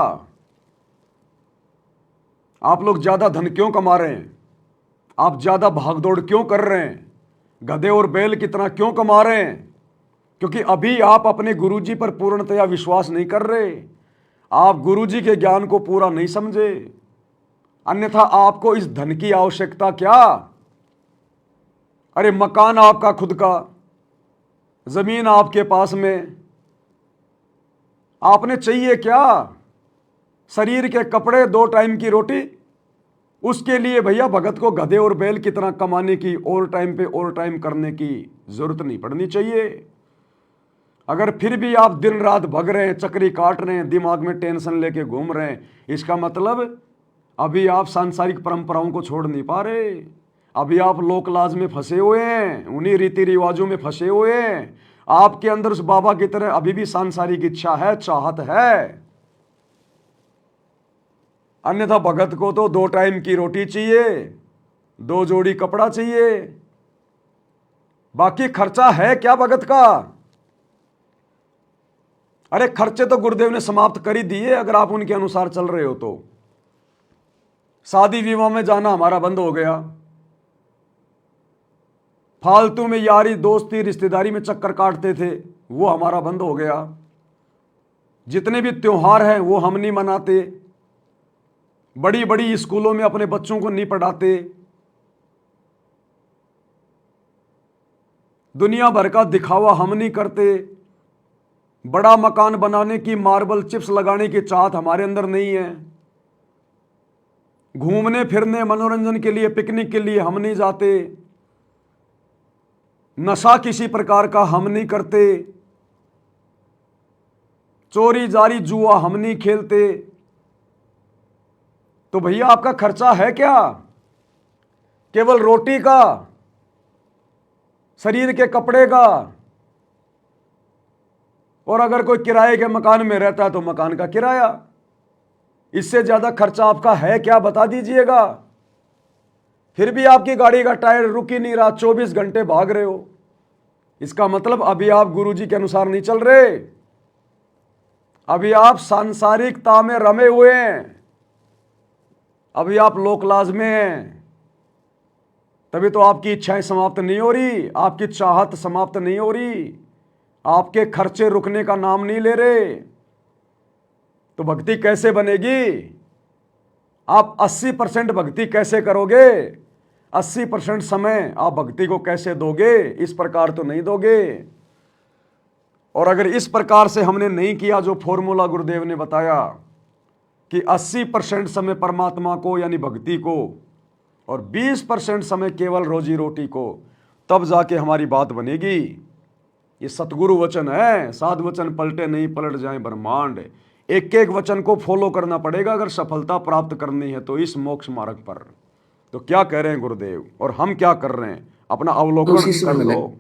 आप लोग ज्यादा धन क्यों कमा रहे हैं? आप ज्यादा भागदौड़ क्यों कर रहे हैं? गधे और बैल कितना क्यों कमा रहे हैं? क्योंकि अभी आप अपने गुरुजी पर पूर्णतया विश्वास नहीं कर रहे, आप गुरुजी के ज्ञान को पूरा नहीं समझे। अन्यथा आपको इस धन की आवश्यकता क्या? अरे मकान आपका खुद का, जमीन आपके पास में, आपने चाहिए क्या? शरीर के कपड़े, 2 टाइम की रोटी। उसके लिए भैया भगत को गधे और बैल कितना कमाने की, ओवर टाइम पे ओवर टाइम करने की जरूरत नहीं पड़नी चाहिए। अगर फिर भी आप दिन रात भग रहे हैं, चक्री काट रहे हैं, दिमाग में टेंशन लेके घूम रहे हैं, इसका मतलब अभी आप सांसारिक परंपराओं को छोड़ नहीं पा रहे। अभी आप लोक लाज में फंसे हुए हैं, उन्हीं रीति रिवाजों में फंसे हुए हैं। आपके अंदर उस बाबा की तरह अभी भी सांसारिक इच्छा है, चाहत है। अन्यथा भगत को तो 2 टाइम की रोटी चाहिए, 2 जोड़ी कपड़ा चाहिए, बाकी खर्चा है क्या भगत का? अरे खर्चे तो गुरुदेव ने समाप्त कर ही दिए अगर आप उनके अनुसार चल रहे हो तो। शादी विवाह में जाना हमारा बंद हो गया, फालतू में यारी दोस्ती रिश्तेदारी में चक्कर काटते थे वो हमारा बंद हो गया, जितने भी त्योहार हैं वो हम नहीं मनाते, बड़ी बड़ी स्कूलों में अपने बच्चों को नहीं पढ़ाते, दुनिया भर का दिखावा हम नहीं करते, बड़ा मकान बनाने की, मार्बल चिप्स लगाने की चाहत हमारे अंदर नहीं है, घूमने फिरने मनोरंजन के लिए पिकनिक के लिए हम नहीं जाते, नशा किसी प्रकार का हम नहीं करते, चोरी जारी जुआ हम नहीं खेलते। तो भैया आपका खर्चा है क्या? केवल रोटी का, शरीर के कपड़े का, और अगर कोई किराए के मकान में रहता है तो मकान का किराया। इससे ज्यादा खर्चा आपका है क्या, बता दीजिएगा। फिर भी आपकी गाड़ी का टायर रुक ही नहीं रहा, 24 घंटे भाग रहे हो। इसका मतलब अभी आप गुरुजी के अनुसार नहीं चल रहे, अभी आप सांसारिकता में रमे हुए हैं, अभी आप लोकलाज में हैं। तभी तो आपकी इच्छाएं समाप्त नहीं हो रही, आपकी चाहत समाप्त नहीं हो रही, आपके खर्चे रुकने का नाम नहीं ले रहे। तो भक्ति कैसे बनेगी? आप 80% भक्ति कैसे करोगे? 80% समय आप भक्ति को कैसे दोगे? इस प्रकार तो नहीं दोगे। और अगर इस प्रकार से हमने नहीं किया जो फॉर्मूला गुरुदेव ने बताया कि 80% समय परमात्मा को यानी भक्ति को और 20% समय केवल रोजी रोटी को, तब जाके हमारी बात बनेगी। ये सतगुरु वचन है, साध वचन पलटे नहीं पलट जाए ब्रह्मांड। एक एक वचन को फॉलो करना पड़ेगा अगर सफलता प्राप्त करनी है तो इस मोक्ष मार्ग पर। तो क्या कह रहे हैं गुरुदेव और हम क्या कर रहे हैं, अपना अवलोकन कर लो।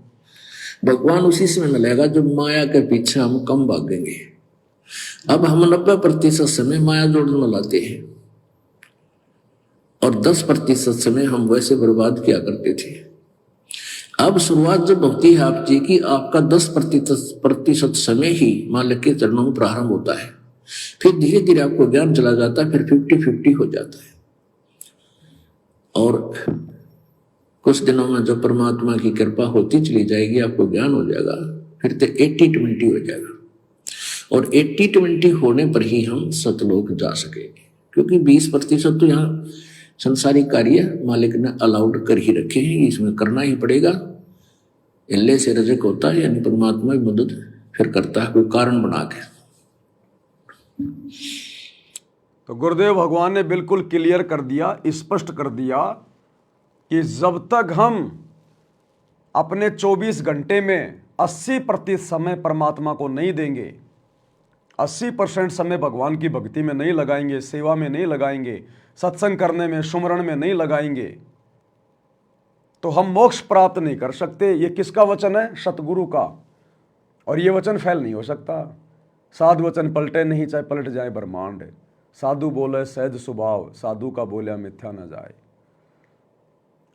भगवान उसी से मिलेगा जो माया के पीछे हम कम भागेंगे। अब हम 90% समय माया जोड़ने में लाते हैं और 10% समय हम वैसे बर्बाद किया करते थे। अब शुरुआत जब होती है आप जी की, आपका 10% समय ही मालिक के चरणों में प्रारंभ होता है। फिर धीरे धीरे आपको ज्ञान चला जाता है, फिर 50-50 हो जाता है। और कुछ दिनों में जो परमात्मा की कृपा होती चली जाएगी, आपको ज्ञान हो जाएगा, फिर तो 80-20 हो जाएगा। और 80-20 होने पर ही हम सतलोक जा सकेंगे, क्योंकि 20% तो यहाँ संसारिक कार्य मालिक ने अलाउड कर ही रखे हैं, इसमें करना ही पड़ेगा। इल्ले से रजक होता है, यानी परमात्मा की मदद फिर करता है कोई कारण बना के। तो गुरुदेव भगवान ने बिल्कुल क्लियर कर दिया, स्पष्ट कर दिया कि जब तक हम अपने 24 घंटे में 80% समय परमात्मा को नहीं देंगे, 80% समय भगवान की भक्ति में नहीं लगाएंगे, सेवा में नहीं लगाएंगे, सत्संग करने में, सुमरण में नहीं लगाएंगे, तो हम मोक्ष प्राप्त नहीं कर सकते। ये किसका वचन है? सतगुरु का। और ये वचन फैल नहीं हो सकता। साधु वचन पलटे नहीं चाहे पलट जाए ब्रह्मांड, साधु बोले सहज स्वभाव, साधु का बोलिया मिथ्या न जाए।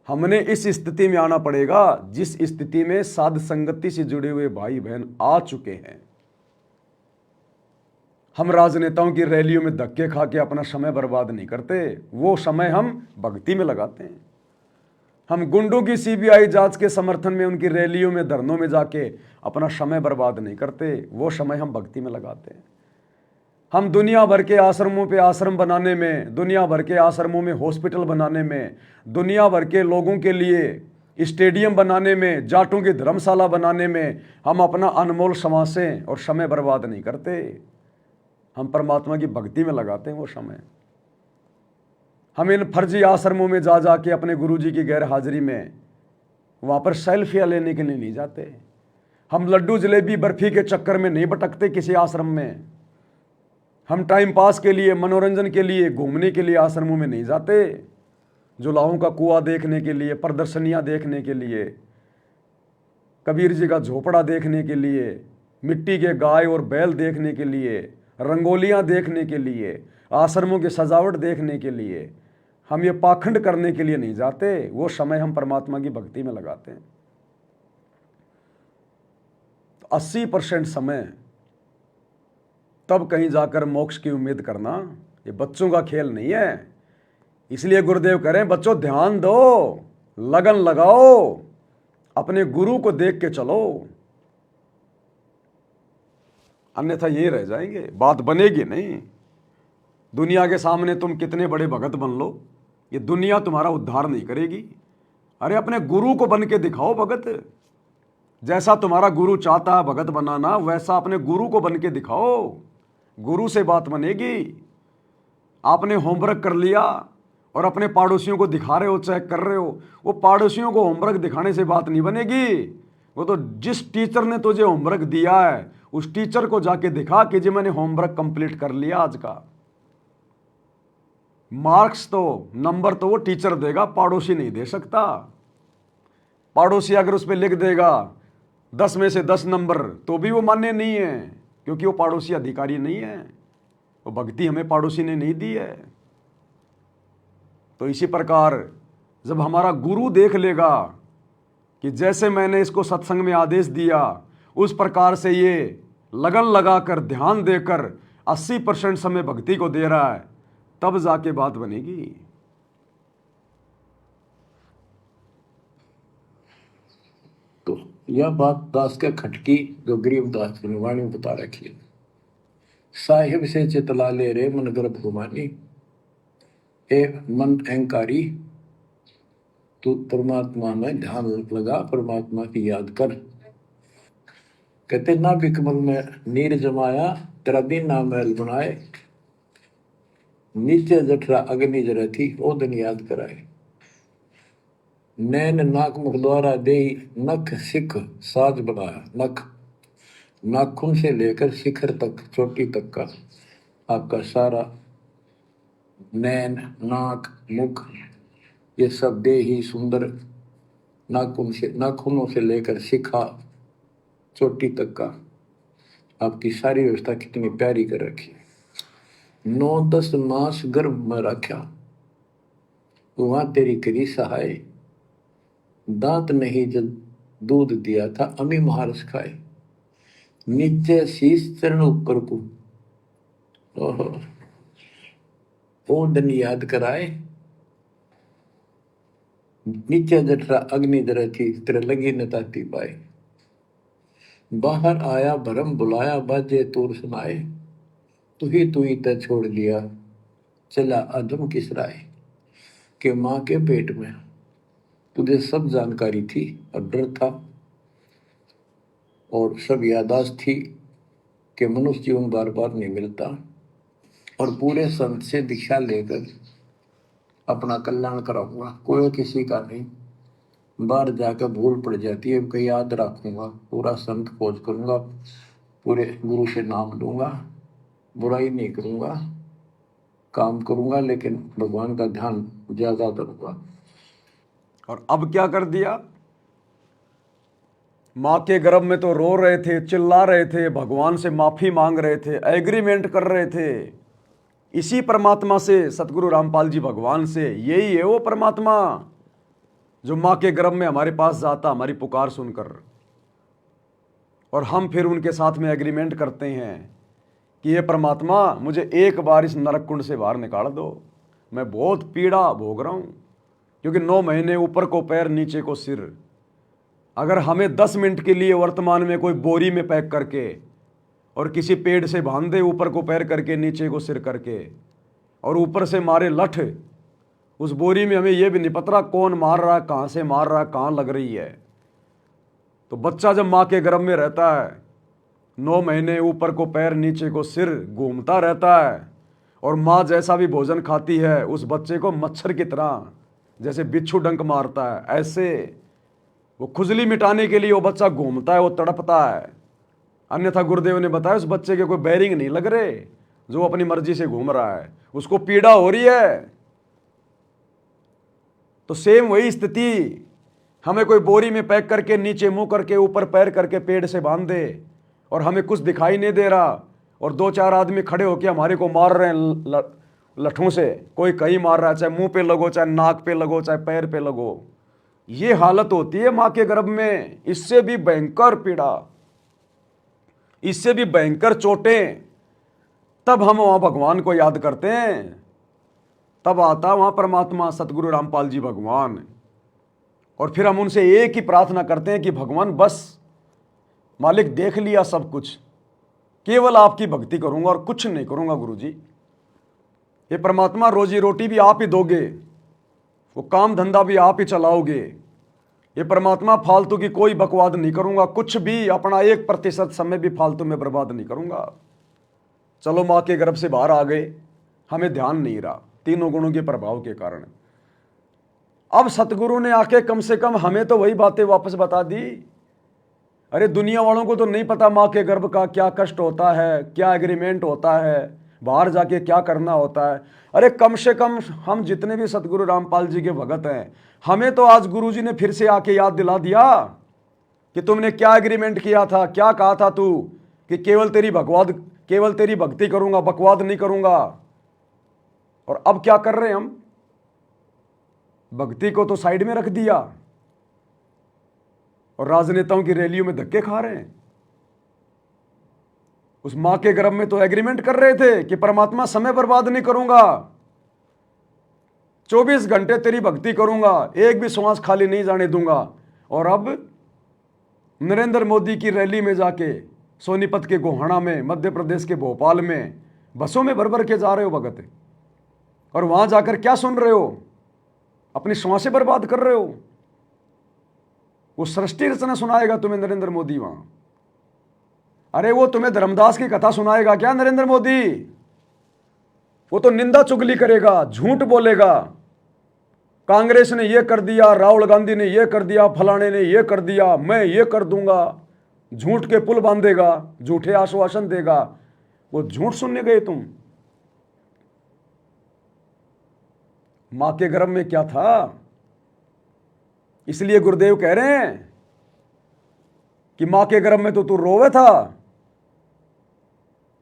हमने इस स्थिति में आना पड़ेगा जिस स्थिति में साध संगति से जुड़े हुए भाई बहन आ चुके हैं। हम राजनेताओं की रैलियों में धक्के खा के अपना समय बर्बाद नहीं करते, वो समय हम भक्ति में लगाते हैं। हम गुंडों की सीबीआई जांच के समर्थन में उनकी रैलियों में, धरनों में जाके अपना समय बर्बाद नहीं करते, वो समय हम भक्ति में लगाते हैं। हम दुनिया भर के आश्रमों पे आश्रम बनाने में, दुनिया भर के आश्रमों में हॉस्पिटल बनाने में, दुनिया भर के लोगों के लिए स्टेडियम बनाने में, जाटों की धर्मशाला बनाने में हम अपना अनमोल समासें और समय बर्बाद नहीं करते। हम परमात्मा की भक्ति में लगाते हैं वो समय। हम इन फर्जी आश्रमों में जा जाके अपने गुरुजी की गैर हाजिरी में वहाँ पर सेल्फियाँ लेने के लिए नहीं जाते। हम लड्डू जलेबी बर्फी के चक्कर में नहीं भटकते किसी आश्रम में। हम टाइम पास के लिए, मनोरंजन के लिए, घूमने के लिए आश्रमों में नहीं जाते। जुलाहों का कुआं देखने के लिए, प्रदर्शनियाँ देखने के लिए, कबीर जी का झोपड़ा देखने के लिए, मिट्टी के गाय और बैल देखने के लिए, रंगोलियाँ देखने के लिए, आश्रमों की सजावट देखने के लिए, हम ये पाखंड करने के लिए नहीं जाते। वो समय हम परमात्मा की भक्ति में लगाते हैं। 80% समय तब कहीं जाकर मोक्ष की उम्मीद करना ये बच्चों का खेल नहीं है। इसलिए गुरुदेव कह रहे हैं बच्चों ध्यान दो, लगन लगाओ, अपने गुरु को देख के चलो, अन्यथा यही रह जाएंगे, बात बनेगी नहीं। दुनिया के सामने तुम कितने बड़े भगत बन लो, ये दुनिया तुम्हारा उद्धार नहीं करेगी। अरे अपने गुरु को बन के दिखाओ भगत, जैसा तुम्हारा गुरु चाहता है भगत बनाना, वैसा अपने गुरु को बन के दिखाओ, गुरु से बात बनेगी। आपने होमवर्क कर लिया और अपने पड़ोसियों को दिखा रहे हो, चेक कर रहे हो, वो पड़ोसियों को होमवर्क दिखाने से बात नहीं बनेगी। वो तो जिस टीचर ने तुझे होमवर्क दिया है उस टीचर को जाके दिखा कि जी मैंने होमवर्क कंप्लीट कर लिया आज का। मार्क्स तो, नंबर तो वो टीचर देगा, पड़ोसी नहीं दे सकता। पड़ोसी अगर उस पर लिख देगा 10 में से 10 नंबर तो भी वो मान्य नहीं है, क्योंकि वो पड़ोसी अधिकारी नहीं है, वो भक्ति हमें पड़ोसी ने नहीं दी है। तो इसी प्रकार जब हमारा गुरु देख लेगा कि जैसे मैंने इसको सत्संग में आदेश दिया उस प्रकार से ये लगन लगाकर ध्यान देकर 80% समय भक्ति को दे रहा है, तब जाके बात बनेगी। तो यह बात दास के खटकी जो गरीब दास की वाणी में बता रखी है। साहिब से चितला ले रे मन गर्भ गुमानी, ए मन अहंकारी तू परमात्मा में ध्यान लगा, परमात्मा की याद कर। कहते ना बिकमल में नीर जमाया, तेरा दिन ना महल बनाए, नीचे जठरा अग्नि जरा थी ओ दिन याद कराए। नैन नाक मुख द्वारा दे नख सिख साज बनाया, नख नाखून से लेकर शिखर तक, चोटी तक का आपका सारा नैन नाक मुख ये सब दे ही सुंदर, नाखूनों से लेकर शिखा चोटी तक का आपकी सारी व्यवस्था कितनी प्यारी कर रखी। 9-10 मास गर्भ में रखा, वहां तेरी करी सहाय, दांत नहीं जब दूध दिया था अमी महारस खाए, नीचे शीश चरण ऊपर को ओ दिन याद कराए। नीचे जठरा अग्नि जरा थी तेरे लगी न ताती पाए, बाहर आया भरम बुलाया बाजे तूर सुनाए, तू ही तय छोड़ दिया चला अदम किस राय। के माँ के पेट में तुझे सब जानकारी थी और डर था और सब यादाश्त थी कि मनुष्य जीवन बार बार नहीं मिलता, और पूरे संत से दीक्षा लेकर अपना कल्याण कराऊंगा, कोई किसी का नहीं। बाहर जाकर भूल पड़ जाती है, कहीं याद रखूंगा, पूरा संत खोज करूंगा, पूरे गुरु से नाम लूंगा, बुराई नहीं करूंगा, काम करूंगा, लेकिन भगवान का ध्यान ज्यादा करूंगा। और अब क्या कर दिया? माँ के गर्भ में तो रो रहे थे, चिल्ला रहे थे, भगवान से माफी मांग रहे थे, एग्रीमेंट कर रहे थे इसी परमात्मा से, सतगुरु रामपाल जी भगवान से। यही है वो परमात्मा जो माँ के गर्भ में हमारे पास जाता हमारी पुकार सुनकर, और हम फिर उनके साथ में एग्रीमेंट करते हैं कि ये परमात्मा मुझे एक बार इस नरक कुंड से बाहर निकाल दो, मैं बहुत पीड़ा भोग रहा हूँ। क्योंकि 9 महीने ऊपर को पैर नीचे को सिर, अगर हमें 10 मिनट के लिए वर्तमान में कोई बोरी में पैक करके और किसी पेड़ से बांध दे, ऊपर को पैर करके नीचे को सिर करके, और ऊपर से मारे लठ, उस बोरी में हमें यह भी नहीं पता कौन मार रहा है, कहाँ से मार रहा है, कहाँ लग रही है। तो बच्चा जब माँ के गर्भ में रहता है 9 महीने ऊपर को पैर नीचे को सिर घूमता रहता है, और माँ जैसा भी भोजन खाती है उस बच्चे को मच्छर की तरह जैसे बिच्छू डंक मारता है, ऐसे वो खुजली मिटाने के लिए वो बच्चा घूमता है, वो तड़पता है। अन्यथा गुरुदेव ने बताया उस बच्चे के कोई बैरिंग नहीं लग रहे, जो अपनी मर्जी से घूम रहा है, उसको पीड़ा हो रही है। तो सेम वही स्थिति, हमें कोई बोरी में पैक करके नीचे मुंह करके ऊपर पैर करके पेड़ से बांध दे, और हमें कुछ दिखाई नहीं दे रहा, और 2-4 आदमी खड़े होकर हमारे को मार रहे हैं लठों से, कोई कहीं मार रहा है, चाहे मुंह पे लगो, चाहे नाक पे लगो, चाहे पैर पे लगो। ये हालत होती है माँ के गर्भ में। इससे भी भयंकर पीड़ा, इससे भी भयंकर चोटें, तब हम वहां भगवान को याद करते हैं। तब आता वहाँ परमात्मा सतगुरु रामपाल जी भगवान। और फिर हम उनसे एक ही प्रार्थना करते हैं कि भगवान बस मालिक देख लिया सब कुछ, केवल आपकी भक्ति करूँगा और कुछ नहीं करूँगा गुरु जी। ये परमात्मा रोजी रोटी भी आप ही दोगे, वो काम धंधा भी आप ही चलाओगे। ये परमात्मा फालतू की कोई बकवाद नहीं करूँगा, कुछ भी अपना 1% समय भी फालतू में बर्बाद नहीं करूँगा। चलो माँ के गर्भ से बाहर आ गए, हमें ध्यान नहीं रहा तीनों गुणों के प्रभाव के कारण। अब सतगुरु ने आके कम से कम हमें तो वही बातें वापस बता दी। अरे दुनिया वालों को तो नहीं पता माँ के गर्भ का क्या कष्ट होता है, क्या एग्रीमेंट होता है, बाहर जाके क्या करना होता है। अरे कम से कम हम जितने भी सतगुरु रामपाल जी के भगत हैं, हमें तो आज गुरु जी ने फिर से आके याद दिला दिया कि तुमने क्या एग्रीमेंट किया था, क्या कहा था तू कि केवल तेरी भक्ति करूंगा, बकवाद नहीं करूंगा। और अब क्या कर रहे हैं हम? भक्ति को तो साइड में रख दिया और राजनेताओं की रैलियों में धक्के खा रहे हैं। उस मां के गर्भ में तो एग्रीमेंट कर रहे थे कि परमात्मा समय बर्बाद नहीं करूंगा, 24 घंटे तेरी भक्ति करूंगा, एक भी श्वास खाली नहीं जाने दूंगा। और अब नरेंद्र मोदी की रैली में जाके सोनीपत के गोहाना में, मध्य प्रदेश के भोपाल में बसों में भर भर के जा रहे हो भगत, और वहां जाकर क्या सुन रहे हो? अपनी श्वासें बर्बाद कर रहे हो। वो सृष्टि रचना सुनाएगा तुम्हें नरेंद्र मोदी वहां। अरे वो तुम्हें धर्मदास की कथा सुनाएगा क्या नरेंद्र मोदी? वो तो निंदा चुगली करेगा, झूठ बोलेगा। कांग्रेस ने ये कर दिया, राहुल गांधी ने ये कर दिया, फलाने ने ये कर दिया, मैं ये कर दूंगा। झूठ के पुल बांधेगा, झूठे आश्वासन देगा। वो झूठ सुनने गए तुम? मां के गर्भ में क्या था? इसलिए गुरुदेव कह रहे हैं कि मां के गर्भ में तो तू रोवे था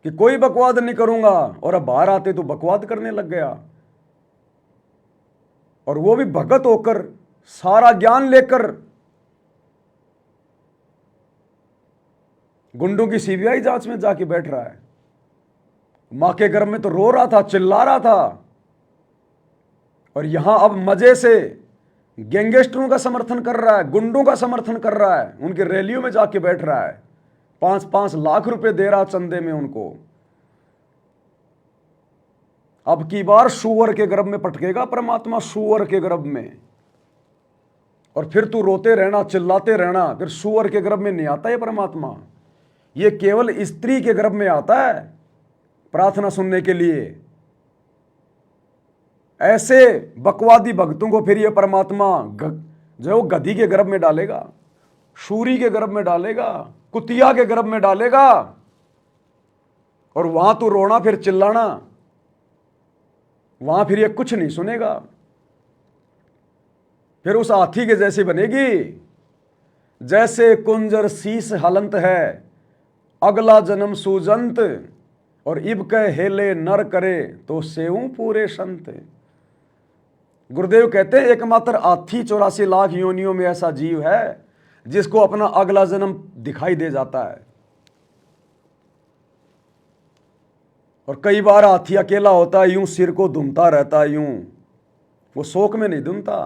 कि कोई बकवाद नहीं करूंगा, और अब बाहर आते तो बकवाद करने लग गया। और वो भी भगत होकर, सारा ज्ञान लेकर। गुंडों की सीबीआई जांच में जाके बैठ रहा है। मां के गर्भ में तो रो रहा था, चिल्ला रहा था, और यहां अब मजे से गैंगस्टरों का समर्थन कर रहा है, गुंडों का समर्थन कर रहा है, उनके रैलियों में जाके बैठ रहा है, 5-5 लाख रुपए दे रहा चंदे में उनको। अब की बार सुअर के गर्भ में पटकेगा परमात्मा, सुअर के गर्भ में। और फिर तू रोते रहना, चिल्लाते रहना। फिर सुअर के गर्भ में नहीं आता ये परमात्मा, ये केवल स्त्री के गर्भ में आता है प्रार्थना सुनने के लिए। ऐसे बकवादी भक्तों को फिर ये परमात्मा जो गधी के गर्भ में डालेगा, सूरी के गर्भ में डालेगा, कुतिया के गर्भ में डालेगा। और वहां तू रोना, फिर चिल्लाना, वहां फिर ये कुछ नहीं सुनेगा। फिर उस हाथी के जैसी बनेगी, जैसे कुंजर शीस हलंत है, अगला जन्म सूजंत, और इब कह हेले नर करे तो सेऊ पूरे संत। गुरुदेव कहते हैं एकमात्र हाथी 84 लाख योनियों में ऐसा जीव है जिसको अपना अगला जन्म दिखाई दे जाता है। और कई बार हाथी अकेला होता है, यूं सिर को धुनता रहता है, यूं वो शोक में नहीं धुनता।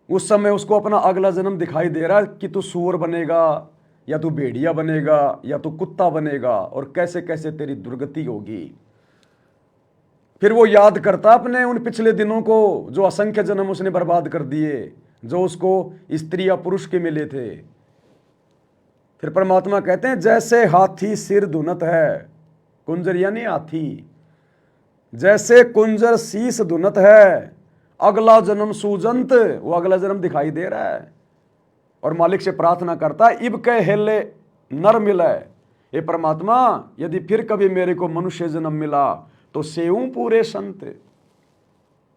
उस समय उसको अपना अगला जन्म दिखाई दे रहा है कि तू सूअर बनेगा, या तू भेड़िया बनेगा, या तू कुत्ता बनेगा, और कैसे कैसे तेरी दुर्गति होगी। फिर वो याद करता अपने उन पिछले दिनों को, जो असंख्य जन्म उसने बर्बाद कर दिए, जो उसको स्त्री या पुरुष के मिले थे। फिर परमात्मा कहते हैं जैसे हाथी सिर धुनत है, कुंजर यानी हाथी, जैसे कुंजर शीस धुनत है, अगला जन्म सूजंत, वो अगला जन्म दिखाई दे रहा है। और मालिक से प्रार्थना करता है, इब के हेले नर मिले, ये परमात्मा यदि फिर कभी मेरे को मनुष्य जन्म मिला तो सेऊ पूरे संत।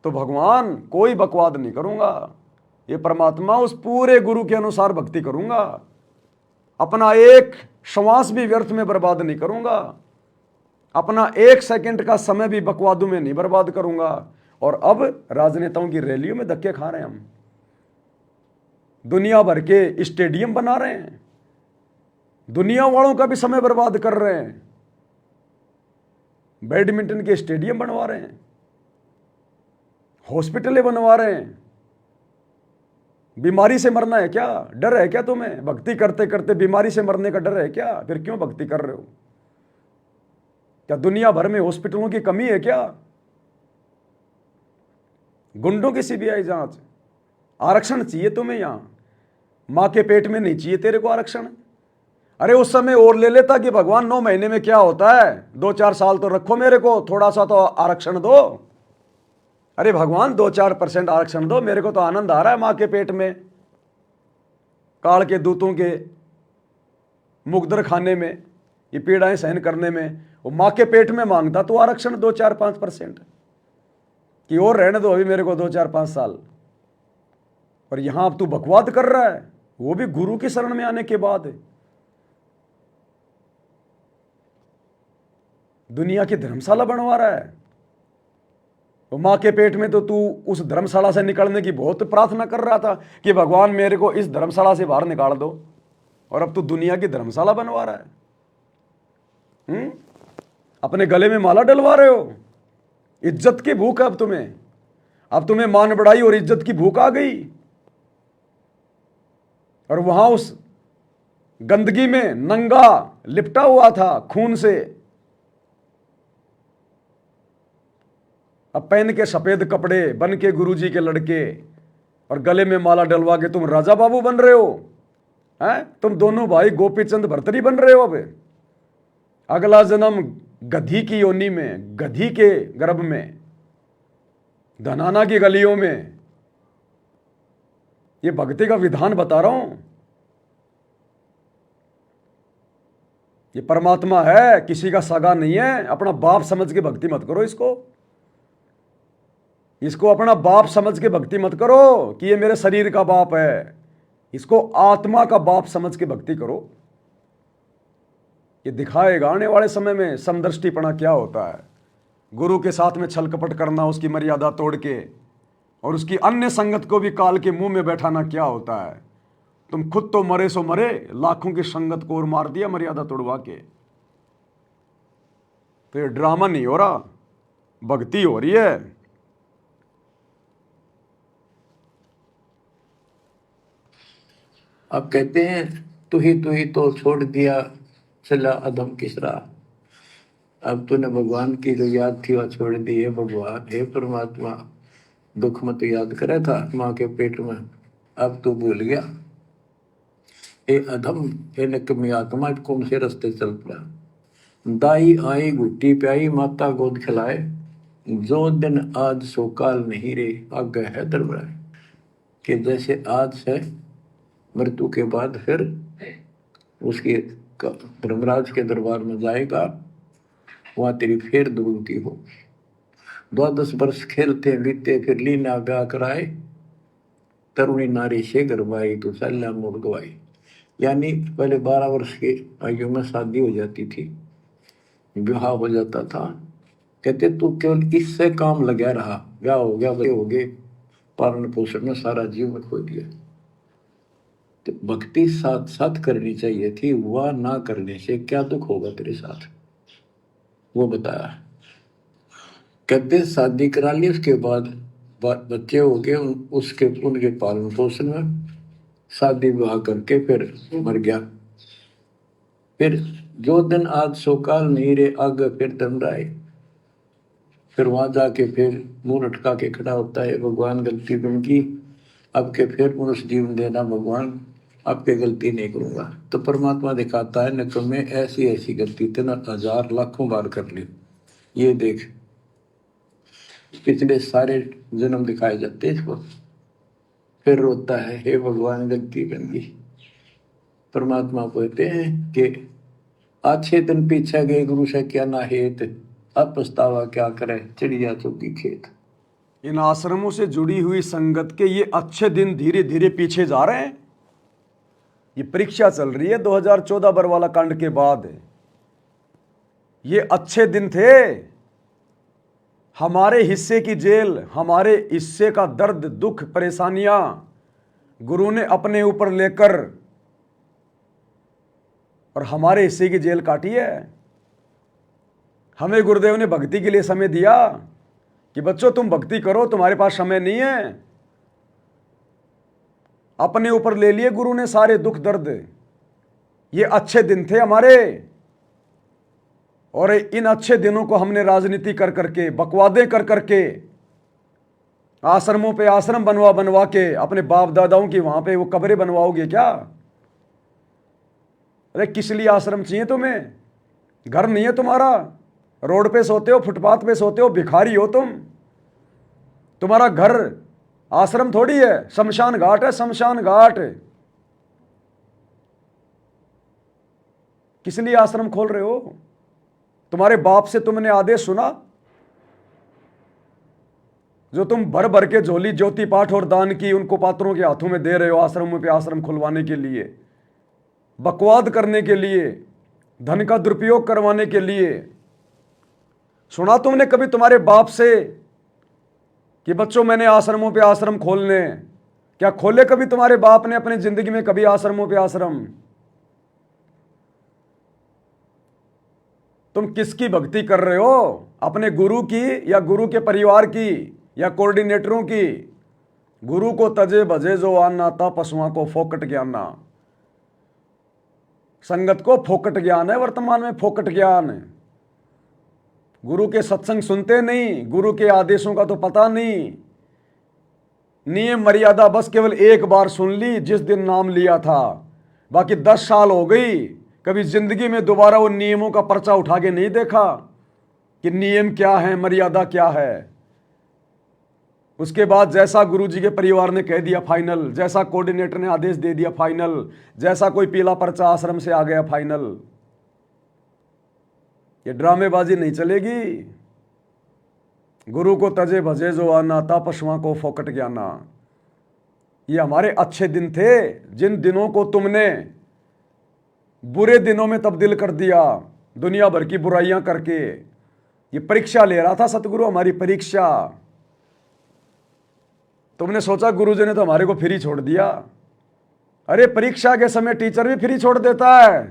तो भगवान कोई बकवाद नहीं करूंगा, ये परमात्मा उस पूरे गुरु के अनुसार भक्ति करूंगा, अपना एक श्वास भी व्यर्थ में बर्बाद नहीं करूंगा, अपना 1 सेकंड का समय भी बकवादों में नहीं बर्बाद करूंगा। और अब राजनेताओं की रैलियों में धक्के खा रहे हैं हम, दुनिया भर के स्टेडियम बना रहे हैं, दुनिया वालों का भी समय बर्बाद कर रहे हैं, बैडमिंटन के स्टेडियम बनवा रहे हैं। हॉस्पिटलें बनवा रहे हैं। बीमारी से मरना है क्या? डर है क्या तुम्हें? भक्ति करते करते बीमारी से मरने का डर है क्या? फिर क्यों भक्ति कर रहे हो? क्या दुनिया भर में हॉस्पिटलों की कमी है क्या? गुंडों की सीबीआई जांच, आरक्षण चाहिए तुम्हें यहां? मां के पेट में नहीं चाहिए तेरे को आरक्षण? अरे उस समय और ले लेता कि भगवान 9 महीने में क्या होता है, 2-4 साल तो रखो मेरे को, थोड़ा सा तो आरक्षण दो। अरे भगवान 2-4% आरक्षण दो, मेरे को तो आनंद आ रहा है मां के पेट में, काल के दूतों के मुकदर खाने में, ये पीड़ाएं सहन करने में। वो मां के पेट में मांगता तो आरक्षण 2-4-5% कि और रहने दो अभी मेरे को 2-4-5 साल। और यहां अब तू बकवाद कर रहा है, वो भी गुरु की शरण में आने के बाद। दुनिया की धर्मशाला बनवा रहा है। तो मां के पेट में तो तू उस धर्मशाला से निकलने की बहुत प्रार्थना कर रहा था कि भगवान मेरे को इस धर्मशाला से बाहर निकाल दो, और अब तू दुनिया की धर्मशाला बनवा रहा है। अपने गले में माला डलवा रहे हो। इज्जत की भूख है अब तुम्हें मान बढ़ाई और इज्जत की भूख आ गई। और वहां उस गंदगी में नंगा लिपटा हुआ था खून से, अब पहन के सफेद कपड़े बन के गुरुजी के लड़के और गले में माला डलवा के तुम राजा बाबू बन रहे हो। हैं? तुम दोनों भाई गोपीचंद भर्तरी बन रहे हो। अब अगला जन्म गधी की योनि में, गधी के गर्भ में, धनाना की गलियों में। ये भक्ति का विधान बता रहा हूं। ये परमात्मा है, किसी का सगा नहीं है। अपना बाप समझ के भक्ति मत करो इसको अपना बाप समझ के भक्ति मत करो कि ये मेरे शरीर का बाप है। इसको आत्मा का बाप समझ के भक्ति करो। ये दिखाएगा आने वाले समय में समदृष्टिपना क्या होता है। गुरु के साथ में छल कपट करना, उसकी मर्यादा तोड़ के, और उसकी अन्य संगत को भी काल के मुंह में बैठाना क्या होता है। तुम खुद तो मरे सो मरे, लाखों की संगत को और मार दिया मर्यादा तोड़वा के। तो ये ड्रामा नहीं हो रहा, भक्ति हो रही है। अब कहते हैं तू ही तो छोड़ दिया चला अधम किस राह। अब तूने भगवान की जो याद थी वह छोड़ दी है। भगवान हे परमात्मा, दुख मत याद करे था माँ के पेट में, अब तू भूल गया। हे अधम, हे निकम्मी आत्मा, कौन से रास्ते चल पड़ा। दाई आई घुट्टी प्याई, माता गोद खिलाए, जो दिन आज सो काल नहीं रे, आगे है दरबार। कि जैसे आज है, मृत्यु के बाद फिर उसके धर्मराज के दरबार में जाएगा, वहां तेरी फिर दुर्गति हो। 12 वर्ष खेलते बीते, फिर लीना ब्याह कराए, तरुणी नारी से गरबाई तो सल्ला मोड़ गवाई। यानी पहले 12 वर्ष की आयु में शादी हो जाती थी, विवाह हो जाता था। कहते तू केवल इससे काम लगा रहा, ब्याह हो गया, बच्चे हो गए, पालन पोषण में सारा जीवन खो दिया। तो भक्ति साथ साथ करनी चाहिए थी, वह ना करने से क्या दुख होगा तेरे साथ, वो बताया। कहते शादी करा ली, उसके बाद बच्चे हो गए, उनके पालन पोषण में शादी विवाह करके फिर मर गया। फिर जो दिन आज सो काल नहीं रे, आगे फिर धर्मराय। फिर वहां जाके फिर मुंह लटका के खड़ा होता है, भगवान गलती उनकी, अब के फिर मनुष्य जीवन देना भगवान, आपके गलती नहीं करूंगा। तो परमात्मा दिखाता है निकम्मे, ऐसी ऐसी गलती तेना 1000 लाखों बार कर ली, ये देख। पिछले सारे जन्म दिखाए जाते इसको। फिर रोता है, हे भगवान गलती बन गई। परमात्मा कहते हैं कि अच्छे दिन पीछे गए गुरु से क्या ना हेत, अब पछतावा क्या करे चिड़िया चुगी खेत। इन आश्रमों से जुड़ी हुई संगत के ये अच्छे दिन धीरे धीरे पीछे जा रहे हैं। ये परीक्षा चल रही है 2014 बरवाला कांड के बाद। ये अच्छे दिन थे, हमारे हिस्से की जेल, हमारे हिस्से का दर्द दुख परेशानियां गुरु ने अपने ऊपर लेकर और हमारे हिस्से की जेल काटी है। हमें गुरुदेव ने भक्ति के लिए समय दिया, कि बच्चों तुम भक्ति करो, तुम्हारे पास समय नहीं है। अपने ऊपर ले लिए गुरु ने सारे दुख दर्द। ये अच्छे दिन थे हमारे, और इन अच्छे दिनों को हमने राजनीति कर करके, बकवादे कर करके, आश्रमों पे आश्रम बनवा बनवा के, अपने बाप दादाओं की वहां पे वो कब्रें बनवाओगे क्या? अरे किस लिए आश्रम चाहिए तुम्हें? घर नहीं है तुम्हारा, रोड पे सोते हो, फुटपाथ पे सोते हो, भिखारी हो तुम। तुम्हारा घर आश्रम थोड़ी है, शमशान घाट है, शमशान घाट। किस लिए आश्रम खोल रहे हो? तुम्हारे बाप से तुमने आदेश सुना? जो तुम भर भर के झोली ज्योति पाठ और दान की उनको पात्रों के हाथों में दे रहे हो आश्रमों पे आश्रम खुलवाने के लिए, बकवाद करने के लिए, धन का दुरुपयोग करवाने के लिए। सुना तुमने कभी तुम्हारे बाप से कि बच्चों मैंने आश्रमों पे आश्रम खोलने? क्या खोले कभी तुम्हारे बाप ने अपनी जिंदगी में कभी आश्रमों पे आश्रम? तुम किसकी भक्ति कर रहे हो? अपने गुरु की, या गुरु के परिवार की, या कोऑर्डिनेटरों की? गुरु को तजे भजे जो आना था, पशुओं को फोकट ज्ञाना। संगत को फोकट ज्ञान है वर्तमान में, फोकट ज्ञान है। गुरु के सत्संग सुनते नहीं, गुरु के आदेशों का तो पता नहीं। नियम मर्यादा बस केवल एक बार सुन ली जिस दिन नाम लिया था, बाकी 10 साल हो गई, कभी जिंदगी में दोबारा वो नियमों का पर्चा उठा के नहीं देखा कि नियम क्या है, मर्यादा क्या है। उसके बाद जैसा गुरुजी के परिवार ने कह दिया फाइनल, जैसा कोऑर्डिनेटर ने आदेश दे दिया फाइनल, जैसा कोई पीला पर्चा आश्रम से आ गया फाइनल। ये ड्रामेबाजी नहीं चलेगी। गुरु को तजे भजे जो आना था, पशुओं को फोकट ज्ञाना। ये हमारे अच्छे दिन थे, जिन दिनों को तुमने बुरे दिनों में तब्दील कर दिया, दुनिया भर की बुराइयां करके। ये परीक्षा ले रहा था सतगुरु, हमारी परीक्षा। तुमने सोचा गुरुजी ने तो हमारे को फ्री छोड़ दिया। अरे परीक्षा के समय टीचर भी फ्री छोड़ देता है।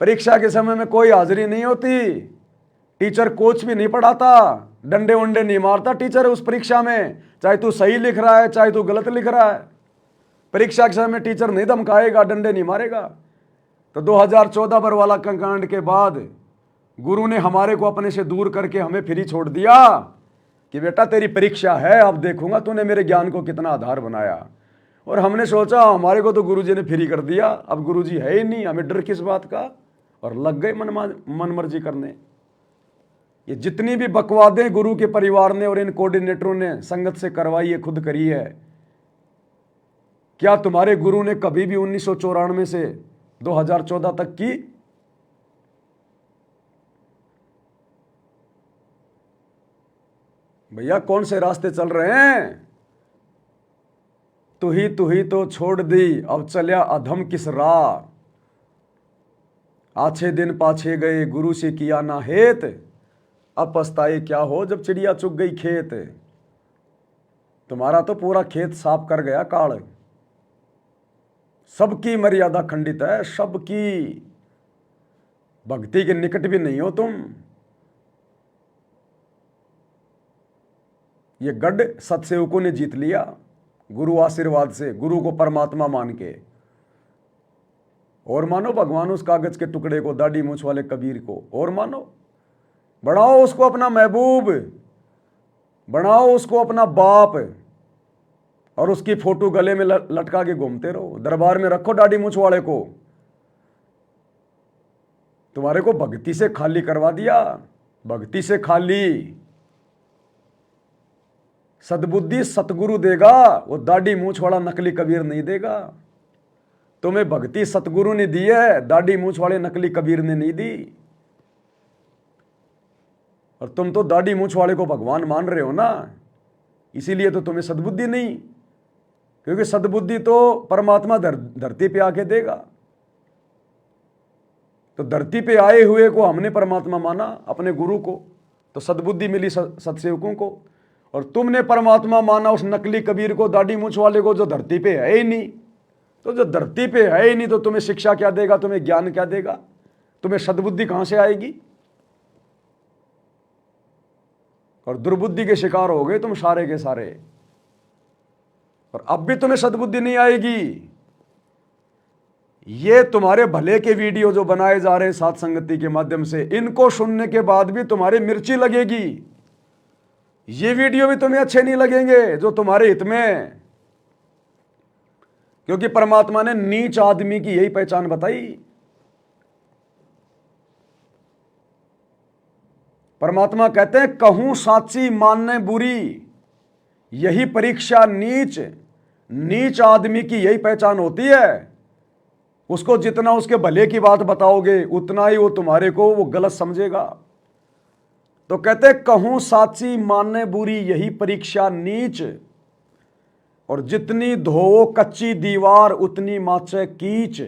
परीक्षा के समय में कोई हाजिरी नहीं होती, टीचर कोच भी नहीं पढ़ाता, डंडे वंडे नहीं मारता टीचर उस परीक्षा में, चाहे तू सही लिख रहा है चाहे तू गलत लिख रहा है। परीक्षा के समय टीचर नहीं धमकाएगा, डंडे नहीं मारेगा। तो 2014 बरवाला कांड के बाद गुरु ने हमारे को अपने से दूर करके हमें फ्री छोड़ दिया कि बेटा तेरी परीक्षा है, अब देखूंगा तूने मेरे ज्ञान को कितना आधार बनाया। और हमने सोचा हमारे को तो गुरुजी ने फ्री कर दिया, अब गुरुजी है ही नहीं, हमें डर किस बात का, और लग गए मन मर्जी करने। ये जितनी भी बकवादें गुरु के परिवार ने और इन कोऑर्डिनेटरों ने संगत से करवाई है, खुद करी है। क्या तुम्हारे गुरु ने कभी भी 1994 से 2014 तक की? भैया कौन से रास्ते चल रहे हैं? तू ही तो छोड़ दी, अब चलिया अधम किस राह। आछे दिन पाछे गए, गुरु से किया ना हेत, अब पछताए क्या हो जब चिड़िया चुग गई खेत। तुम्हारा तो पूरा खेत साफ कर गया काल। सबकी मर्यादा खंडित है, सबकी। भक्ति के निकट भी नहीं हो तुम। ये गढ़ सतसेवकों ने जीत लिया गुरु आशीर्वाद से, गुरु को परमात्मा मान के। और मानो भगवान उस कागज के टुकड़े को, दाढ़ी मूछ वाले कबीर को, और मानो, बढ़ाओ उसको अपना महबूब, बनाओ उसको अपना बाप, और उसकी फोटो गले में लटका के घूमते रहो। दरबार में रखो दाढ़ी मूछ वाले को। तुम्हारे को भक्ति से खाली करवा दिया, भक्ति से खाली। सद्बुद्धि सतगुरु देगा, वो दाढ़ी मूछ वाला नकली कबीर नहीं देगा। तुम्हें भक्ति सतगुरु ने दी है, दाढ़ी मूछ वाले नकली कबीर ने नहीं दी। और तुम तो दाढ़ी मूछ वाले को भगवान मान रहे हो ना, इसीलिए तो तुम्हें सद्बुद्धि नहीं। क्योंकि सद्बुद्धि तो परमात्मा धरती पे आके देगा। तो धरती पे आए हुए को हमने परमात्मा माना, अपने गुरु को, तो सद्बुद्धि मिली सत्सेवकों को। और तुमने परमात्मा माना उस नकली कबीर को, दाढ़ी मूछ वाले को, जो धरती पे है ही नहीं। तो जो धरती पे है ही नहीं तो तुम्हें शिक्षा क्या देगा, तुम्हें ज्ञान क्या देगा, तुम्हें सद्बुद्धि कहां से आएगी? और दुर्बुद्धि के शिकार हो गए तुम सारे के सारे। और अब भी तुम्हें सद्बुद्धि नहीं आएगी। ये तुम्हारे भले के वीडियो जो बनाए जा रहे हैं साथ संगति के माध्यम से, इनको सुनने के बाद भी तुम्हारी मिर्ची लगेगी। ये वीडियो भी तुम्हें अच्छे नहीं लगेंगे जो तुम्हारे हित में हैं। क्योंकि परमात्मा ने नीच आदमी की यही पहचान बताई। परमात्मा कहते हैं कहूं साची मानने बुरी, यही परीक्षा नीच आदमी की यही पहचान होती है। उसको जितना उसके भले की बात बताओगे उतना ही वो तुम्हारे को वो गलत समझेगा। तो कहते हैं कहूं साची मानने बुरी, यही परीक्षा नीच। और जितनी धोवो कच्ची दीवार उतनी माचे कीच।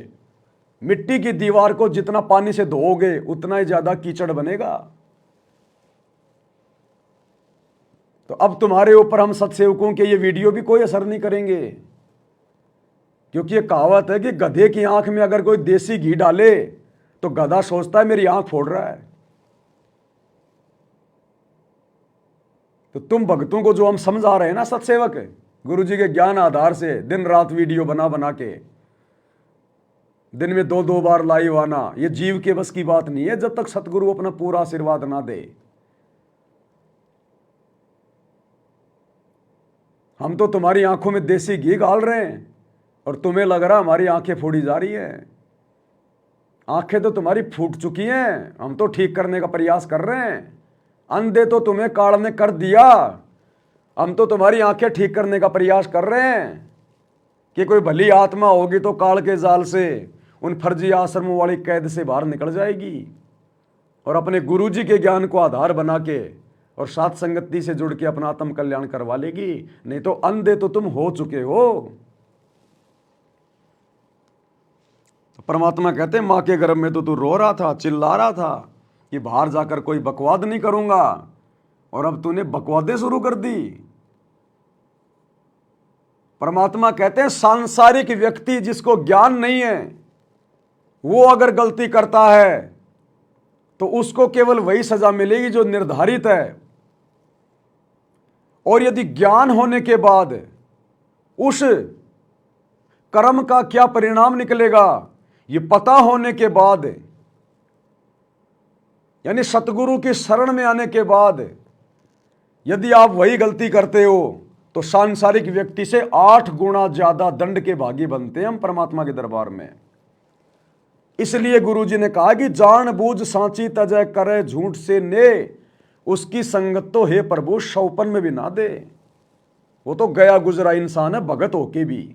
मिट्टी की दीवार को जितना पानी से धोओगे उतना ही ज्यादा कीचड़ बनेगा। तो अब तुम्हारे ऊपर हम सत्सेवकों के ये वीडियो भी कोई असर नहीं करेंगे। क्योंकि ये कहावत है कि गधे की आंख में अगर कोई देसी घी डाले तो गधा सोचता है मेरी आंख फोड़ रहा है। तो तुम भक्तों को जो हम समझा रहे हैं ना सत्सेवक, गुरु जी के ज्ञान आधार से दिन रात वीडियो बना बना के, दिन में 2-2 बार लाइव आना, ये जीव के बस की बात नहीं है जब तक सतगुरु अपना पूरा आशीर्वाद ना दे। हम तो तुम्हारी आंखों में देसी घी डाल रहे हैं और तुम्हें लग रहा हमारी आंखें फोड़ी जा रही हैं। आंखें तो तुम्हारी फूट चुकी हैं, हम तो ठीक करने का प्रयास कर रहे हैं। अंधे तो तुम्हें काल ने कर दिया, हम तो तुम्हारी आंखें ठीक करने का प्रयास कर रहे हैं कि कोई भली आत्मा होगी तो काल के जाल से, उन फर्जी आश्रमों वाली कैद से बाहर निकल जाएगी और अपने गुरु जी के ज्ञान को आधार बना के और साथ संगति से जुड़ के अपना आत्म कल्याण करवा लेगी। नहीं तो अंधे तो तुम हो चुके हो। तो परमात्मा कहते हैं मां के गर्भ में तो तू रो रहा था, चिल्ला रहा था कि बाहर जाकर कोई बकवाद नहीं करूंगा, और अब तूने बकवादें शुरू कर दी। परमात्मा कहते हैं सांसारिक व्यक्ति जिसको ज्ञान नहीं है वो अगर गलती करता है तो उसको केवल वही सजा मिलेगी जो निर्धारित है। और यदि ज्ञान होने के बाद उस कर्म का क्या परिणाम निकलेगा ये पता होने के बाद, यानी सतगुरु की शरण में आने के बाद यदि आप वही गलती करते हो तो सांसारिक व्यक्ति से 8 गुना ज्यादा दंड के भागी बनते हैं हम परमात्मा के दरबार में। इसलिए गुरु जी ने कहा कि जान बूझ सांची तजय करे झूठ से ने, उसकी संगत तो हे प्रभु शौपन में भी ना दे। वो तो गया गुजरा इंसान है भगत होके भी।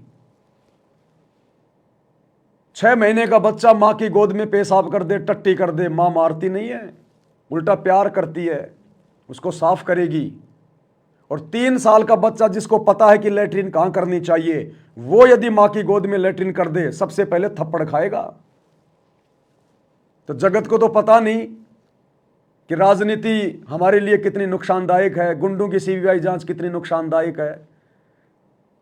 6 महीने का बच्चा मां की गोद में पेशाब कर दे, टट्टी कर दे, मां मारती नहीं है, उल्टा प्यार करती है, उसको साफ करेगी। और 3 साल का बच्चा जिसको पता है कि लेटरिन कहां करनी चाहिए, वो यदि मां की गोद में लेटरिन कर दे सबसे पहले थप्पड़ खाएगा। तो जगत को तो पता नहीं कि राजनीति हमारे लिए कितनी नुकसानदायक है, गुंडों की सीबीआई जांच कितनी नुकसानदायक है।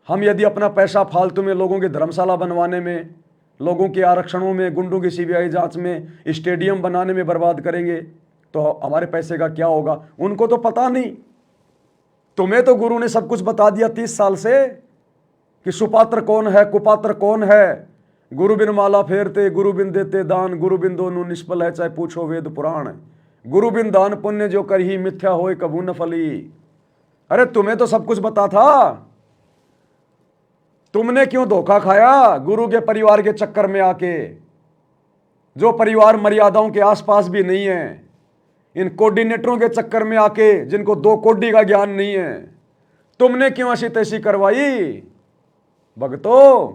हम यदि अपना पैसा फालतू में लोगों की धर्मशाला बनवाने में, लोगों के आरक्षणों में, गुंडों की सीबीआई जांच में, स्टेडियम बनाने में बर्बाद करेंगे तो हमारे पैसे का क्या होगा। उनको तो पता नहीं। तुम्हें तो गुरु ने सब कुछ बता दिया 30 साल से कि सुपात्र कौन है, कुपात्र कौन है। गुरु बिन माला फेरते, गुरु बिन देते दान, गुरु बिन दोनों निष्फल है चाहे पूछो वेद पुराण। गुरु बिन दान पुण्य जो कर ही मिथ्या होए कबू न फली। अरे तुम्हें तो सब कुछ बता था, तुमने क्यों धोखा खाया गुरु के परिवार के चक्कर में आके, जो परिवार मर्यादाओं के आसपास भी नहीं है, इन कोऑर्डिनेटरों के चक्कर में आके जिनको 2 कोडी का ज्ञान नहीं है। तुमने क्यों ऐसी तैसी करवाई भक्तों।